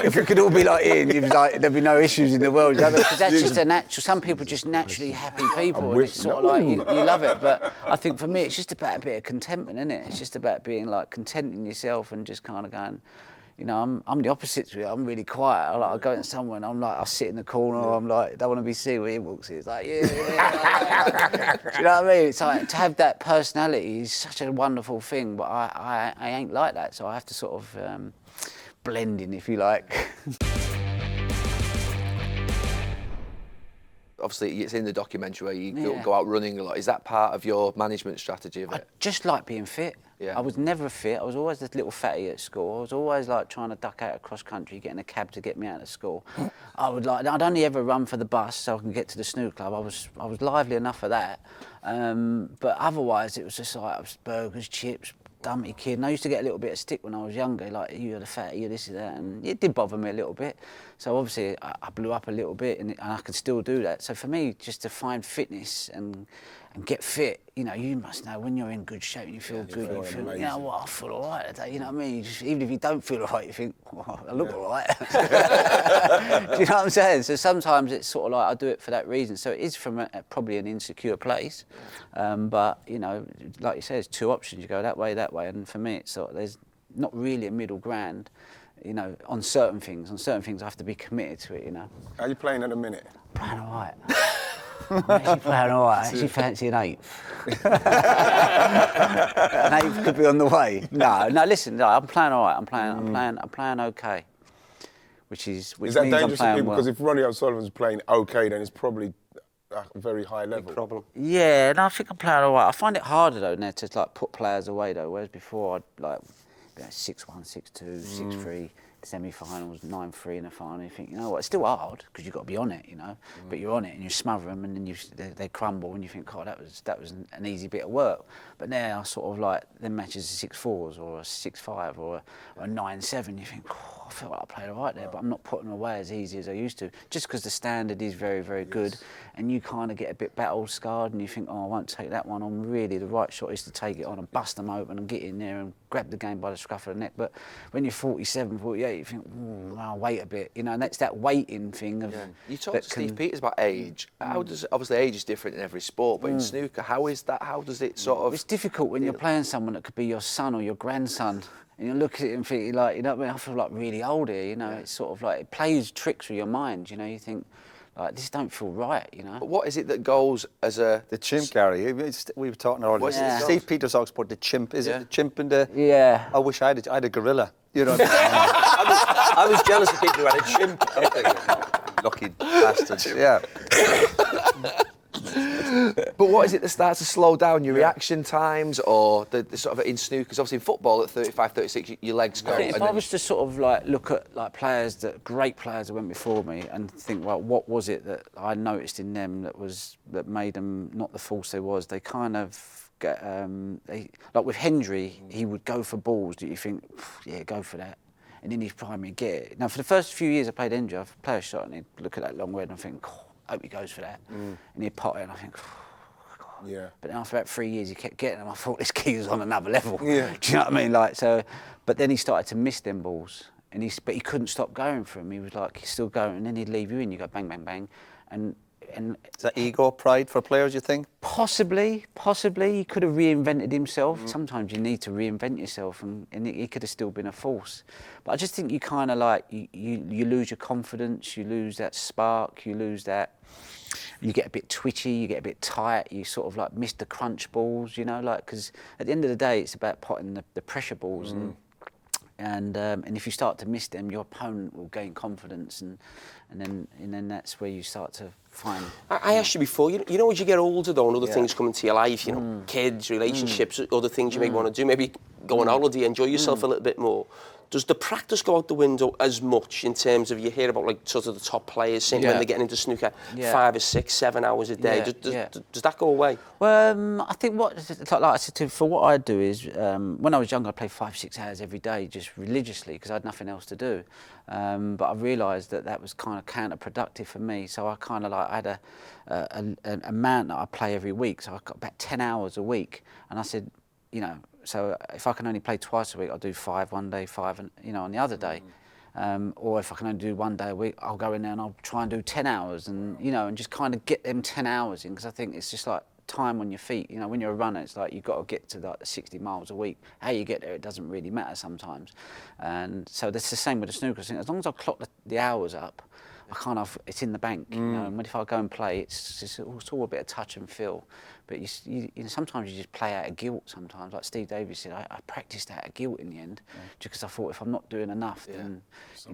If we could all be like Ian, there'd be no issues in the world. Because that's just a natural. Some people are just naturally happy people, and it's sort of like you love it. But I think for me, it's just about a bit of contentment, isn't it? It's just about being like contenting yourself and just kind of going. You know, I'm the opposite to you. I'm really quiet. I go into somewhere and I'm like, I'll sit in the corner. Or I'm like, don't want to be seen when he walks in. It's like, yeah. Do you know what I mean? It's like to have that personality is such a wonderful thing. But I ain't like that, so I have to sort of blend in, if you like. Obviously, it's in the documentary where you go out running a lot. Is that part of your management strategy of it? I just like being fit. Yeah. I was never fit. I was always this little fatty at school. I was always like trying to duck out of cross country, getting a cab to get me out of school. I'd only ever run for the bus so I can get to the snooker club. I was lively enough for that. But otherwise, it was just like burgers, chips, dumpy kid. And I used to get a little bit of stick when I was younger, like you're the fatty, you're this and that, and it did bother me a little bit. So obviously I blew up a little bit, and I could still do that. So for me, just to find fitness and get fit, you know, you must know when you're in good shape and you feel good, you feel, you know what, I feel all right today, you know what I mean? Even if you don't feel all right, you think, oh, I look all right. Do you know what I'm saying? So sometimes it's sort of like I do it for that reason. So it is from probably an insecure place, but, you know, like you say, there's two options. You go that way, and for me, it's sort of, there's not really a middle ground, you know, on certain things. On certain things, I have to be committed to it, you know. How are you playing at the minute? Playing all right. I'm actually playing all right. I actually fancy an 8th. An 8th could be on the way. No, listen, I'm playing all right. I'm playing okay. Which is means that dangerous I'm to playing people? well. Because if Ronnie O'Sullivan's playing okay, then it's probably a very high level. Big problem. Yeah, no, I think I'm playing all right. I find it harder though now to like put players away though. Whereas before I'd like 6-1, 6-2, 6-3. Semi-finals, 9-3 in the final. You think, you know what? It's still hard because you've got to be on it, you know. But you're on it and you smother them, and then they crumble, and you think, God, that was an easy bit of work. But now, sort of like them matches are 6-4s or a 6-5 or a 9-7. You think, oh, I feel like I played all right there, but I'm not putting away as easy as I used to. Just because the standard is very, very good, and you kind of get a bit battle scarred, and you think, oh, I won't take that one on. Really, the right shot is to take it on and bust them open and get in there and grab the game by the scruff of the neck. But when you're 47, 48. You think, I'll wait a bit, you know, and that's that waiting thing. You talked to Steve Peters about age. How does, obviously age is different in every sport, but in snooker, how is that? How does it sort of? It's difficult when you're playing someone that could be your son or your grandson, and you look at it and think, like, you know what I mean? I feel like really old here, you know. It's sort of like it plays tricks with your mind, you know. You think, like, this don't feel right, you know. But what is it that goes as a the chimp, Gary? We were talking earlier. Steve Peters talks about the chimp. Is it the chimp and the? Yeah. I wish I had a gorilla. You know what I mean? I was jealous of people who had a chimp. Lucky bastards. Yeah. But what is it that starts to slow down your reaction times, or the sort of in snooker? Because obviously in football at 35, 36, your legs go. I think if I was to sort of like look at like great players that went before me, and think, well, what was it that I noticed in them that made them not the force they was? They kind of get like with Hendry, he would go for balls that you think, yeah, go for that, and then he'd prime me and get it. Now for the first few years I played Hendry, I'd play a shot and he'd look at that long red and I think, oh, I hope he goes for that, and he'd pot it and I think, oh, God. Yeah. But then after about 3 years he kept getting them. I thought this kid was on another level. Yeah. Do you know what I mean? Like so, but then he started to miss them balls, and but he couldn't stop going for them. He was like, he's still going, and then he'd leave you in. You go bang, bang, bang, and is that ego, pride for players, you think? Possibly. He could have reinvented himself. Sometimes you need to reinvent yourself, and he could have still been a force. But I just think you kind of like, you lose your confidence, you lose that spark, you lose that, you get a bit twitchy, you get a bit tight, you sort of like miss the crunch balls, you know, like, because at the end of the day, it's about potting the pressure balls, and And if you start to miss them, your opponent will gain confidence, and then that's where you start to find. I asked you before, you know, as you get older though, and other things come into your life, you know, kids, relationships, other things you may want to do, maybe go on holiday, enjoy yourself a little bit more. Does the practice go out the window as much in terms of, you hear about like sort of the top players saying when they're getting into snooker 5 or 6, 7 hours a day? Does that go away? Well, I think like I said, for what I do is, when I was younger, I played 5-6 hours every day, just religiously, because I had nothing else to do. But I realised that was kind of counterproductive for me. So I kind of like, I had an amount that I play every week. So I got about 10 hours a week. And I said, you know, so if I can only play twice a week, I'll do 5 one day, 5 on the other day. Or if I can only do 1 day a week, I'll go in there and I'll try and do 10 hours and just kind of get them 10 hours in, because I think it's just like time on your feet. You know, when you're a runner, it's like you've got to get to like the 60 miles a week. How you get there, it doesn't really matter sometimes. And so that's the same with the snooker. I think as long as I clock the hours up, it's in the bank. You know, and if I go and play, it's all a bit of touch and feel. But you know, sometimes you just play out of guilt. Sometimes, like Steve Davis said, I practiced out of guilt in the end, just because I thought if I'm not doing enough, then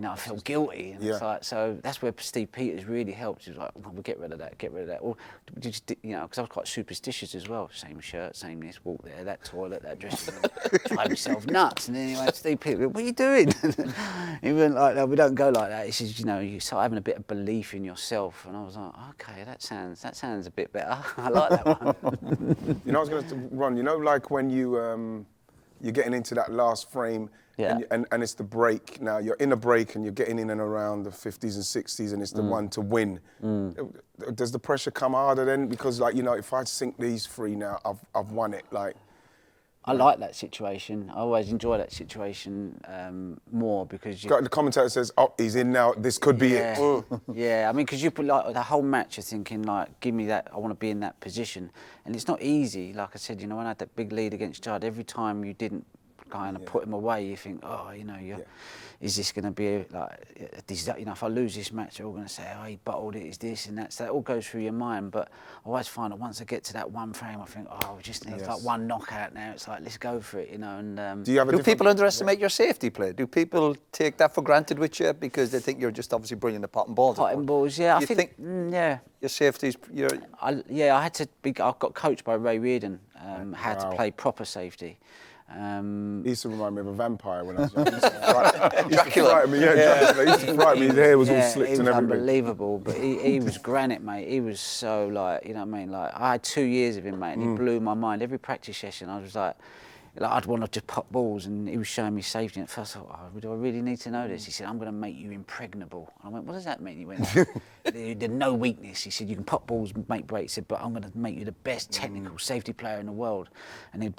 I feel guilty. And it's like, so that's where Steve Peters really helped. He was like, well, we'll get rid of that. Or just, because I was quite superstitious as well. Same shirt, same this, walk there, that toilet, that dressing room, drive myself nuts. And then he went, Steve Peters, what are you doing? He went like, no, we don't go like that. He says, you start having a bit of belief in yourself. And I was like, okay, that sounds a bit better. I like that one. I was going to Ron, like when you're getting into that last frame and it's the break. Now you're in a break and you're getting in and around the 50s and 60s and it's the one to win. Does the pressure come harder then? Because if I sink these 3 now, I've won it. I like that situation. I always enjoy that situation more, because the commentator says, "Oh, he's in now. This could be it." Yeah, I mean, because you put like the whole match, you're thinking like, "Give me that. I want to be in that position," and it's not easy. Like I said, when I had that big lead against Judd, every time you didn't kind of put him away, you think, "Oh, is this going to be like, if I lose this match, they're all going to say, oh, he bottled it, is this and that." So that all goes through your mind. But I always find that once I get to that one frame, I think, oh, we just need like one knockout now. It's like, let's go for it, And do you have do people underestimate your safety play? Do people take that for granted with you because they think you're just obviously brilliant at potting balls? Potting balls, yeah. I think yeah. Your safety's I had to be. I got coached by Ray Reardon how to play proper safety. He used to remind me of a vampire when I was young. He used to frighten me, Dracula. He used to frighten me. His hair was all slicked and everything. Unbelievable, but he was granite, mate. He was so like, you know what I mean? Like, I had 2 years of him, mate, and he blew my mind. Every practice session, I was like I'd want to just pop balls, and he was showing me safety. And at first, I thought, oh, do I really need to know this? He said, I'm going to make you impregnable. And I went, what does that mean? He went, there's no weakness. He said, you can pop balls, make breaks. He said, but I'm going to make you the best technical safety player in the world. And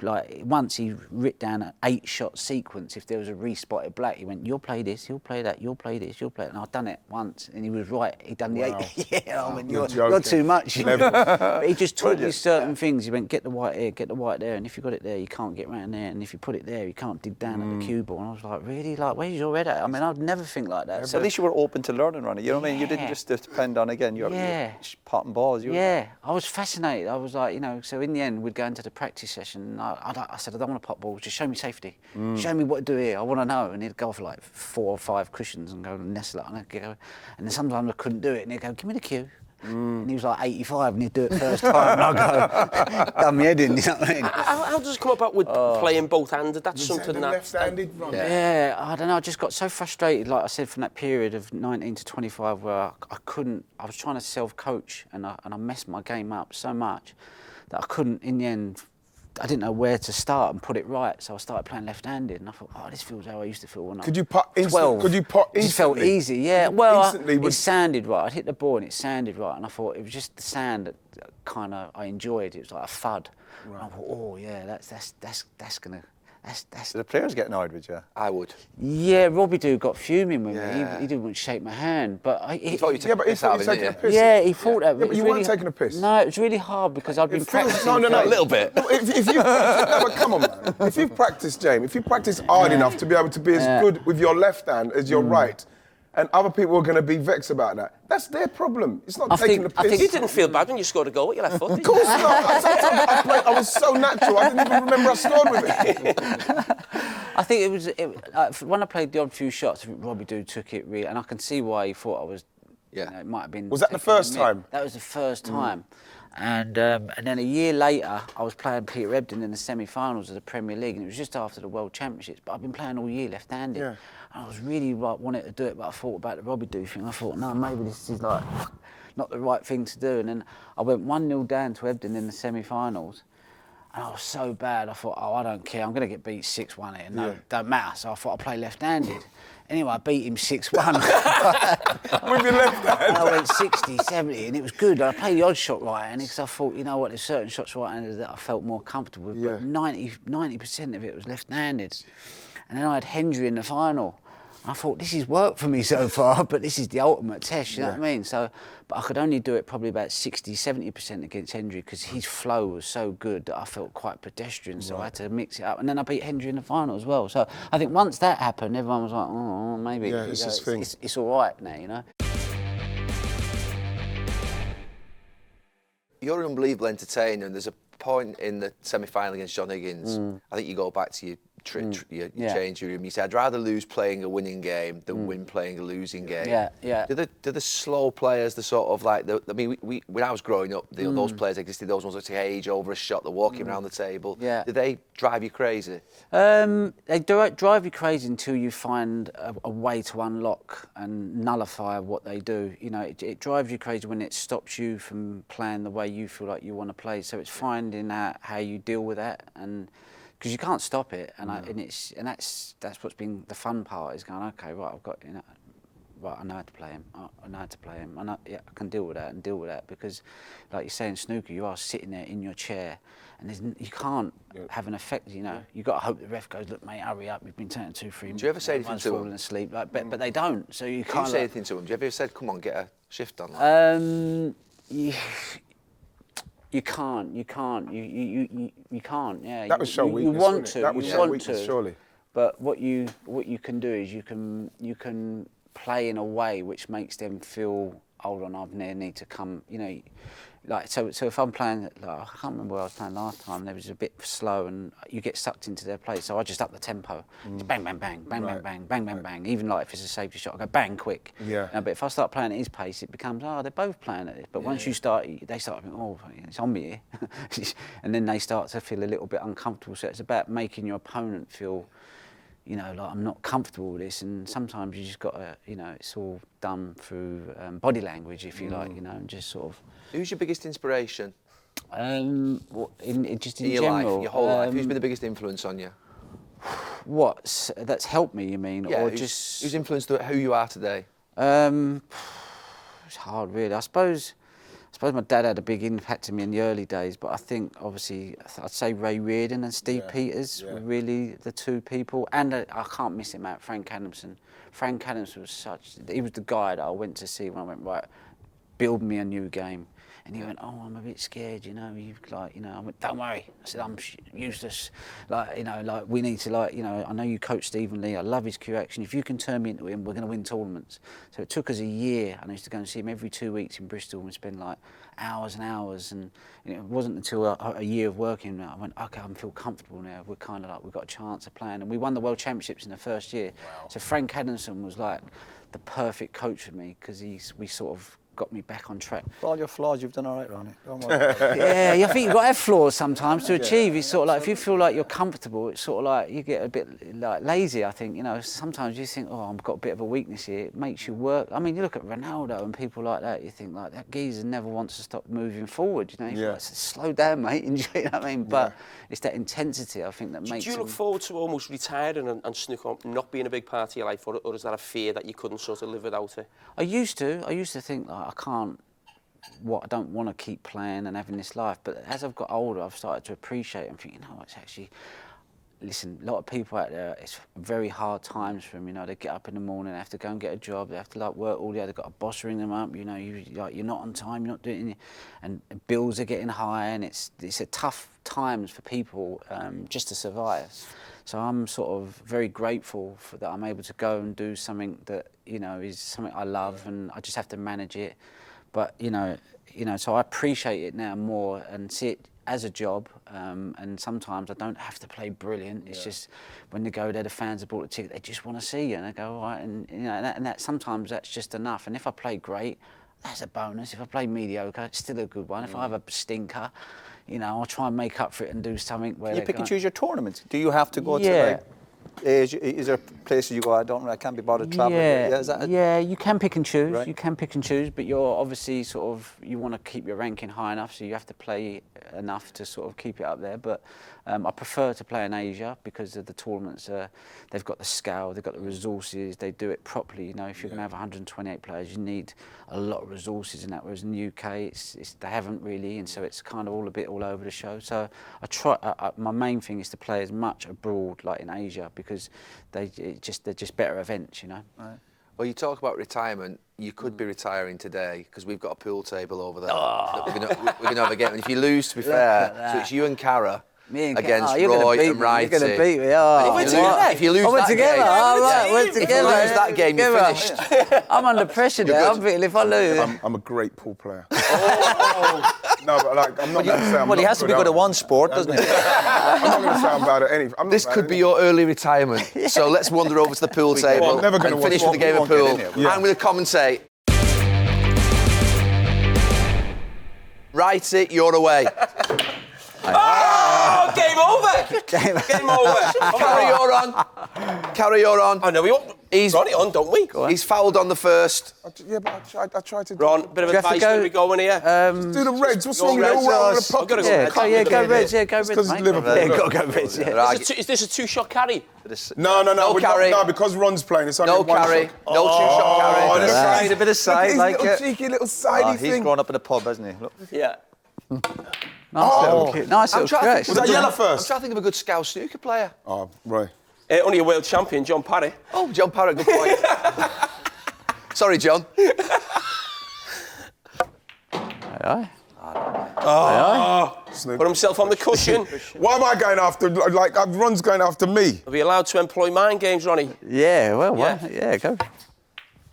once he writ down an 8-shot sequence. If there was a re-spotted black, he went, you'll play this, you'll play that, you'll play this, you'll play it. And I'd done it once, and he was right. He'd done the 8. I went, you're too much. But he just taught me certain things. He went, get the white here, get the white there, and if you got it there, you can't get round there, and if you put it there, you can't dig down at the cue ball. And I was like, really? Like, where's your head at? I mean, I'd never think like that. So at least you were open to learning, Ronnie. You know what I mean? You didn't just depend on, again, your potting balls. I was fascinated. I was like, so in the end, we'd go into the practice session. And I said, I don't want to pop balls. Just show me safety. Show me what to do here. I want to know. And he'd go for like 4 or 5 cushions and go and nestle it. And I'd go, and then sometimes I couldn't do it. And he'd go, give me the cue. And he was like 85 and he'd do it first time, and I'd go, done my head in, you know what I mean? How does it come about with playing both-handed? That's something that... left-handed? Yeah, I don't know, I just got so frustrated, like I said, from that period of 19 to 25 where I was trying to self-coach and I messed my game up so much that I couldn't, in the end, I didn't know where to start and put it right, so I started playing left-handed, and I thought, oh, this feels how I used to feel when I was 12. Could you pot instantly? It just felt easy, yeah. Well, it sounded right. I'd hit the ball and it sounded right, and I thought it was just the sound that kind of I enjoyed. It was like a thud. Right. And I thought, oh yeah, that's gonna. That's the players get annoyed with you? I would. Yeah, Robbie got fuming with me. He didn't want to shake my hand, but he thought you took a piss out of it, yeah, he thought that. Yeah, but you weren't taking a piss. No, it was really hard because I'd been practicing. No, a little bit. If you come on, man. If you've practiced, James, if you practice hard enough to be able to be as good with your left hand as your right, and other people are going to be vexed about that. That's their problem. It's not taking the piss. You didn't feel bad when you scored a goal with your left foot, did Of course not. I was so natural. I didn't even remember I scored with it. I think it was when I played the odd few shots, Robbie Doo took it really, and I can see why he thought I was. Yeah. You know, it might have been. Was that the first time? That was the first time. And then a year later, I was playing Peter Ebdon in the semi-finals of the Premier League, and it was just after the World Championships. But I've been playing all year left-handed. Yeah. And I was really wanted to do it, but I thought about the Robbie Doo thing. I thought, no, maybe this is like not the right thing to do. And then I went 1-0 down to Ebdon in the semi-finals, and I was so bad. I thought, oh, I don't care. I'm going to get beat 6-1 here. No, don't matter. So I thought I'd play left-handed. Anyway, I beat him 6-1. With your left hand. And I went 60, 70, and it was good. I played the odd shot right-handed because I thought, you know what, there's certain shots right-handed that I felt more comfortable with. Yeah. But 90% of it was left-handed. And then I had Hendry in the final. I thought, this has worked for me so far, but this is the ultimate test, you know what I mean? So, but I could only do it probably about 60, 70% against Hendry because his flow was so good that I felt quite pedestrian, so I had to mix it up. And then I beat Hendry in the final as well. So I think once that happened, everyone was like, oh, maybe it's his thing. It's all right now, you know? You're an unbelievable entertainer, and there's a point in the semi-final against John Higgins. I think you go back to your change room. You said, I'd rather lose playing a winning game than win playing a losing game. Yeah. Do the slow players, the sort of like, when I was growing up, those players existed, those ones that take age over a shot, they're walking around the table. Yeah. Did they drive you crazy? They drive you crazy until you find a way to unlock and nullify what they do. You know, it drives you crazy when it stops you from playing the way you feel like you want to play. So it's finding out how you deal with that, and because you can't stop it, and that's what's been the fun part, is going, okay, right, I've got, you know, right, I know how to play him. I know how to play him. I can deal with that because, like you say in snooker, you are sitting there in your chair, and you can't have an effect. You know, you got to hope the ref goes, look, mate, hurry up. We've been turning 2-3 minutes. Do you ever say anything to them? Falling asleep, like, but they don't. So you Do can't. you say anything to them? Do you ever said, come on, get a shift on? You can't. You can't. Yeah. That would show weakness. You want to. That would show weakness, surely. But what you can do is you can play in a way which makes them feel, hold on, I've need to come. You know, like so if I'm playing, like, I can't remember where I was playing last time. There was a bit slow, and you get sucked into their play. So I just up the tempo, just bang, bang, bang, bang, bang, bang, bang, bang, bang. Even like if it's a safety shot, I go bang quick. Yeah. But if I start playing at his pace, it becomes, they're both playing at it. But once you start, they start thinking, oh, it's on me here, and then they start to feel a little bit uncomfortable. So it's about making your opponent feel, you know, like, I'm not comfortable with this. And sometimes you just got to, you know, it's all done through body language, if you like, you know, and just sort of. Who's your biggest inspiration? Just in your general, life, your whole life. Who's been the biggest influence on you? That's helped me, you mean, Yeah, or who's influenced who you are today? It's hard, really. I suppose my dad had a big impact on me in the early days, but I think, obviously, I'd say Ray Reardon and Steve Peters were really the two people. And I can't miss him out, Frank Adamson. Frank Adamson he was the guy that I went to see when I went, right, build me a new game. And he went, oh, I'm a bit scared, you know, I went, don't worry. I said, I'm useless. Like, you know, like, we need to, like, you know, I know you coach Stephen Lee, I love his cue action. If you can turn me into him, we're going to win tournaments. So it took us a year, and I used to go and see him every 2 weeks in Bristol and spend, like, hours and hours. And you know, it wasn't until a year of working that I went, okay, I feel comfortable now. We're kind of like, we've got a chance of playing. And we won the World Championships in the first year. Wow. So Frank Adamson was, like, the perfect coach for me, because we sort of got me back on track. For all your flaws, you've done all right, Ronnie. Don't worry. Yeah, I think you've got to have flaws sometimes to achieve. It's sort of like, if you feel like you're comfortable, it's sort of like you get a bit like lazy, I think. You know, sometimes you think, oh, I've got a bit of a weakness here. It makes you work. I mean, you look at Ronaldo and people like that, you think, like, that geezer never wants to stop moving forward. You know, you like, slow down, mate. Enjoy, you know what I mean? But it's that intensity, I think, that makes. Do you look forward to almost retiring and snooker not being a big part of your life, or is that a fear that you couldn't sort of live without it? I used to think, like, I don't want to keep playing and having this life. But as I've got older, I've started to appreciate it and think, you know, it's actually, listen, a lot of people out there, it's very hard times for them. You know, they get up in the morning, they have to go and get a job, they have to, like, work all day, they've got a boss ring them up, you know, you're not on time, you're not doing anything, and bills are getting high, and it's a tough times for people just to survive. So I'm sort of very grateful that I'm able to go and do something that you know, is something I love, and I just have to manage it. But so I appreciate it now more and see it as a job. And sometimes I don't have to play brilliant. It's just when they go there, the fans have bought a ticket, they just want to see you, and they go, all right, and that sometimes that's just enough. And if I play great, that's a bonus. If I play mediocre, it's still a good one. If I have a stinker, I'll try and make up for it and do something where You pick and choose your tournaments. Do you have to go to is there places you go, I can't be bothered traveling? Yeah, you can pick and choose. Right. You can pick and choose, but you're obviously you want to keep your ranking high enough, so you have to play enough to sort of keep it up there. But I prefer to play in Asia because of the tournaments. They've got the scale, they've got the resources, they do it properly. If you're going to have 128 players, you need a lot of resources in that. Whereas in the UK, they haven't really, and so it's kind of all a bit all over the show. So I try. My main thing is to play as much abroad, like in Asia, because they're just better events, Right. Well, you talk about retirement. You could be retiring today because we've got a pool table over there. That we're going to have a game. And if you lose, to be fair, so it's you and Cara against Roy and Wright. You're going to beat me. If you lose that together. game, We're together. If you lose that game, you're finished. I'm under pressure now. I'm thinking if I lose. I'm a great pool player. No, but I'm not going to say I'm Well, he not has to be good at one sport, doesn't he? I'm not going to say I'm bad at any. This could be your early retirement. So let's wander over to the pool table I'm never gonna and finish with watch a game of football. pool. Yeah. I'm going to commentate. Write it, you're away. Oh, game over! Game over. Carry on. I know we all. He's Ronnie on, don't we? He's fouled on the first. Yeah, but I tried to. Ron, bit of advice where we going here. Do the Reds. What's wrong with it? All round the pocket. I've gotta go. Go Reds. Yeah, go Reds. Because it's Liverpool. Yeah, go Reds. Yeah. Right. Is this a two-shot carry? No, No carry. No, because Ron's playing. It's only No one carry. shot. No two-shot carry. Side, a bit of side, Look at like his it. little cheeky little sidey He's thing. grown up in a pub, hasn't he? Look. Yeah. Nice little catch. Was that yellow I'm first? trying to think of a good Scouse snooker player. Oh, right. Only a world champion, John Parry. Oh, John Parrott, good point. Sorry, John. Aye. Put himself on the cushion. Why am I going after? Like Ron's going after me. Are we allowed to employ mind games, Ronnie? Yeah, well, yeah, go.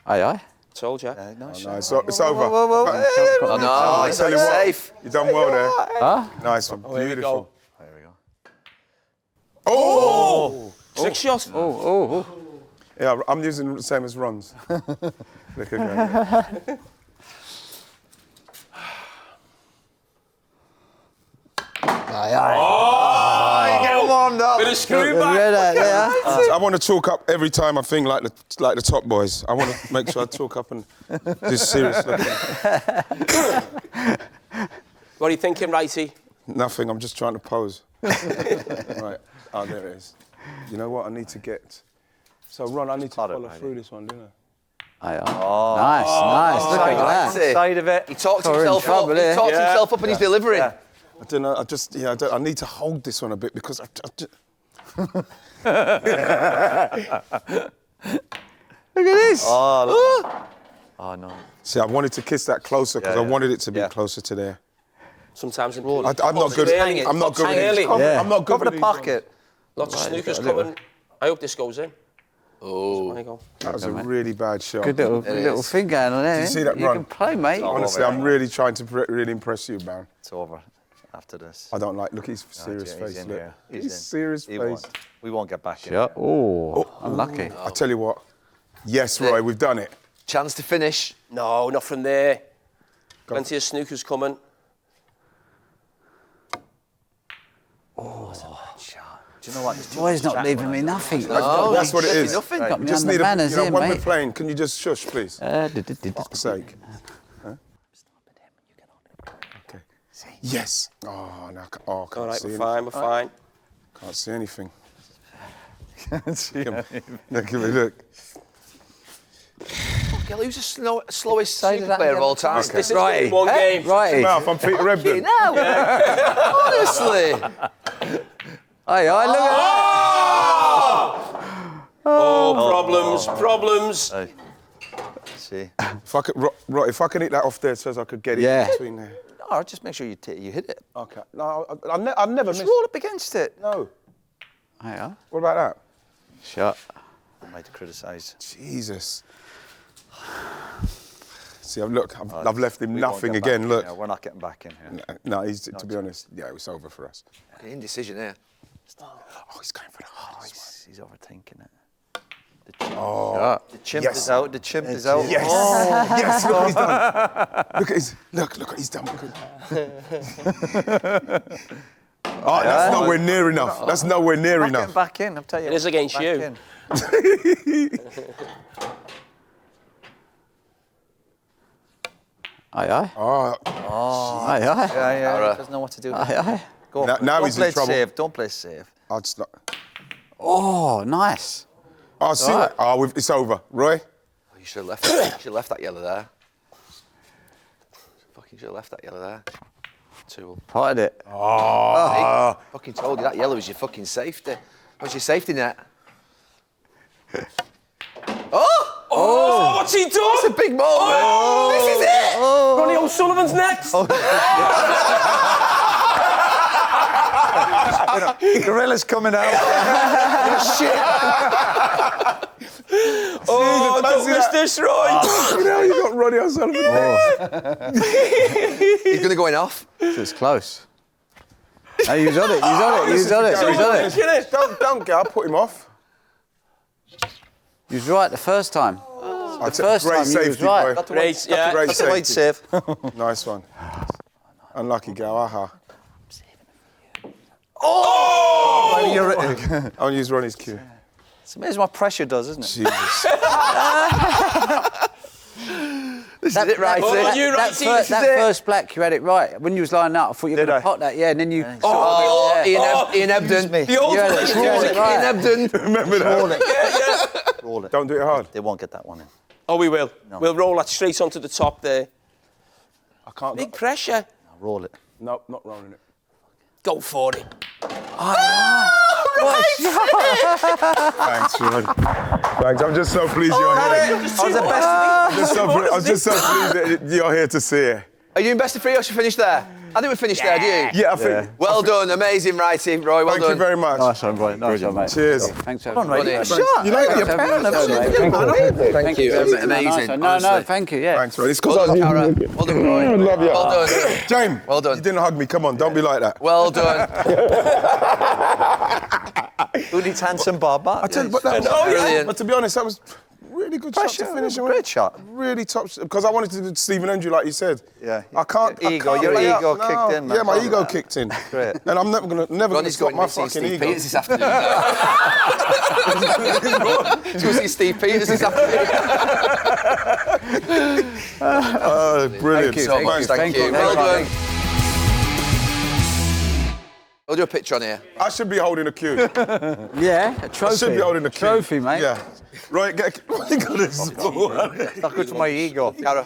Aye. Told you. No, it's over. Oh, no, it's Tell you what, safe. you done well there. Huh? Nice one. Beautiful. There we go. Oh! 6 shots. Oh. Yeah, I'm using the same as Ron's. Look again. Bit of screw back. I want to talk up every time I think like the top boys. I want to make sure I talk up and do serious looking. What are you thinking, Righty? Nothing, I'm just trying to pose. Right, oh, there it is. You know what, I need to get... So, Ron, I need to follow through this one, don't I? Aye. Nice. Look at that. Side of it. He talked We're in himself up. trouble He here. talked himself up and he's delivering. I don't know, I need to hold this one a bit because Look at this. Oh no. See, I wanted to kiss that closer because I wanted it to be closer to there. Sometimes in I'm not good. I'm not good with these. Yeah. I'm not good Cover with the these pocket. Lots of snookers coming. I hope this goes in. Oh. ones. That was a really bad shot. Good little thing going on there. Did you see that You run? can play, mate. Honestly, I'm really trying to really impress you, man. It's over after this. I don't like. Look at his serious He's face. in Look. here. His in. serious He face. won't. We won't get back in. Shot. Oh, unlucky. I tell you what. Yes, Roy, we've done it. Chance to finish. No, not from there. Plenty of snookers coming. Do you know what? Boy's not leaving me nothing. That's what it is. Nothing. Got me Just under need manners here, when we're mate. playing, can you just shush, please? Fuck's sake. Huh? Okay. Yes. Oh, no, I can't All right, see we're anything. fine, we're fine. Can't see anything. See him. Look at me, look. Who's the slowest Say snooker that player of again. all time? Okay. This is one game. Right. Mouth, I'm Peter Ebdon. Honestly. Aye, look at that. Oh, problems. Hey. See. If I could, if I can hit that off there, it says I could get it Yeah. between there. No, just make sure you hit it. Okay. No, I've never Just missed. roll up against it. No. Aye. What about that? Shot. I might criticise. Jesus. See, I've left him nothing again. Look. Yeah, we're not getting back in here. No, to be honest, yeah, it's over for us. Indecision here. Oh, he's going for the hardest He's overthinking it. Oh, The chimp yes. is out. The chimp is out. Yes, yes, look what he's done. Look what he's done. Oh, that's nowhere near enough. That's nowhere near Not enough. getting back in, I'll tell you. It is against Back you. in. Aye, aye. Oh, Aye, aye. Yeah, he doesn't know what to do. Aye, aye. Go Now- for it. now Don't he's in play it trouble. safe. Don't play it safe. I'll just not. Oh, nice. Oh, see Right. what? It's over. Roy? You should have left that yellow there. Fucking should have left that yellow there. Tool. Potted it. Oh. Fucking told you that yellow was your fucking safety. What's your safety net? Oh, what's he done? It's a big moment. This is it. Ronnie O'Sullivan's next. Gorilla's coming out. Shit. Oh, don't miss this, Roy. You know, you got Ronnie O'Sullivan next. He's going to go in off. It's close. No, he was on it. He was on it. He was on it. He was on it. Don't go. I'll put him off. He was right the first time. The first time he was right. Boy. Great, yeah. Great That's a white safety. save. Nice one. Unlucky gal, aha. I'll use Ronnie's cue. It's amazing what pressure does, isn't it? Jesus. This is it, right? That first black, you had it right. When you was lining up, I thought you were going to pot that, yeah, and then you... Oh, Ian Ebden. Me. The old Yeah, British yeah, music. right. Ian Ebden. Remember that? Roll it. Don't do it hard. They won't get that one in. Oh, we will. No. We'll roll that straight onto the top there. I can't. Big pressure. No, roll it. No, not rolling it. Go for it. Thanks, Ronnie. Thanks. I'm just so pleased you're here. I I'm just so pleased that you're here to see it. Are you in best of three or should we finish there? I think we finished there, do you? Yeah, I think. Well done. Amazing writing, Roy. Well Thank done. you very much. Nice one, boy. Nice one, mate. Cheers. Thanks, Come on, everybody. Ray. Ronnie. Shot. You like Thanks, your everybody. Thank you. Amazing. No, honestly. thank you, yeah. Thanks, Ronnie. It's Well because done, Cara. Well done, Roy. love you. Well done. James, Well done. you didn't hug me. Come on, don't be like that. Well done. Who needs handsome Bob? I tell you, but that was Brilliant. But to be honest, that was really good shot to finish with. Great shot. Really top because I wanted to do Stephen Andrew like you said. Yeah. I can't. Your I ego- can't your lay up. ego No. kicked in, man. Yeah, my ego kicked in. Great. And I'm never gonna Ronnie's stop going my to see fucking Steve ego. Peters this afternoon. He's going to see Steve Peters this afternoon. Oh, brilliant. Thank you, So thank much, you, thank thank you. you. Well Thank done. We'll do a picture on here. I should be holding a cue. Yeah, a I trophy. should be holding a cue. Trophy, mate. Yeah. Right, get. Look at this. Not good for my ego. Cara.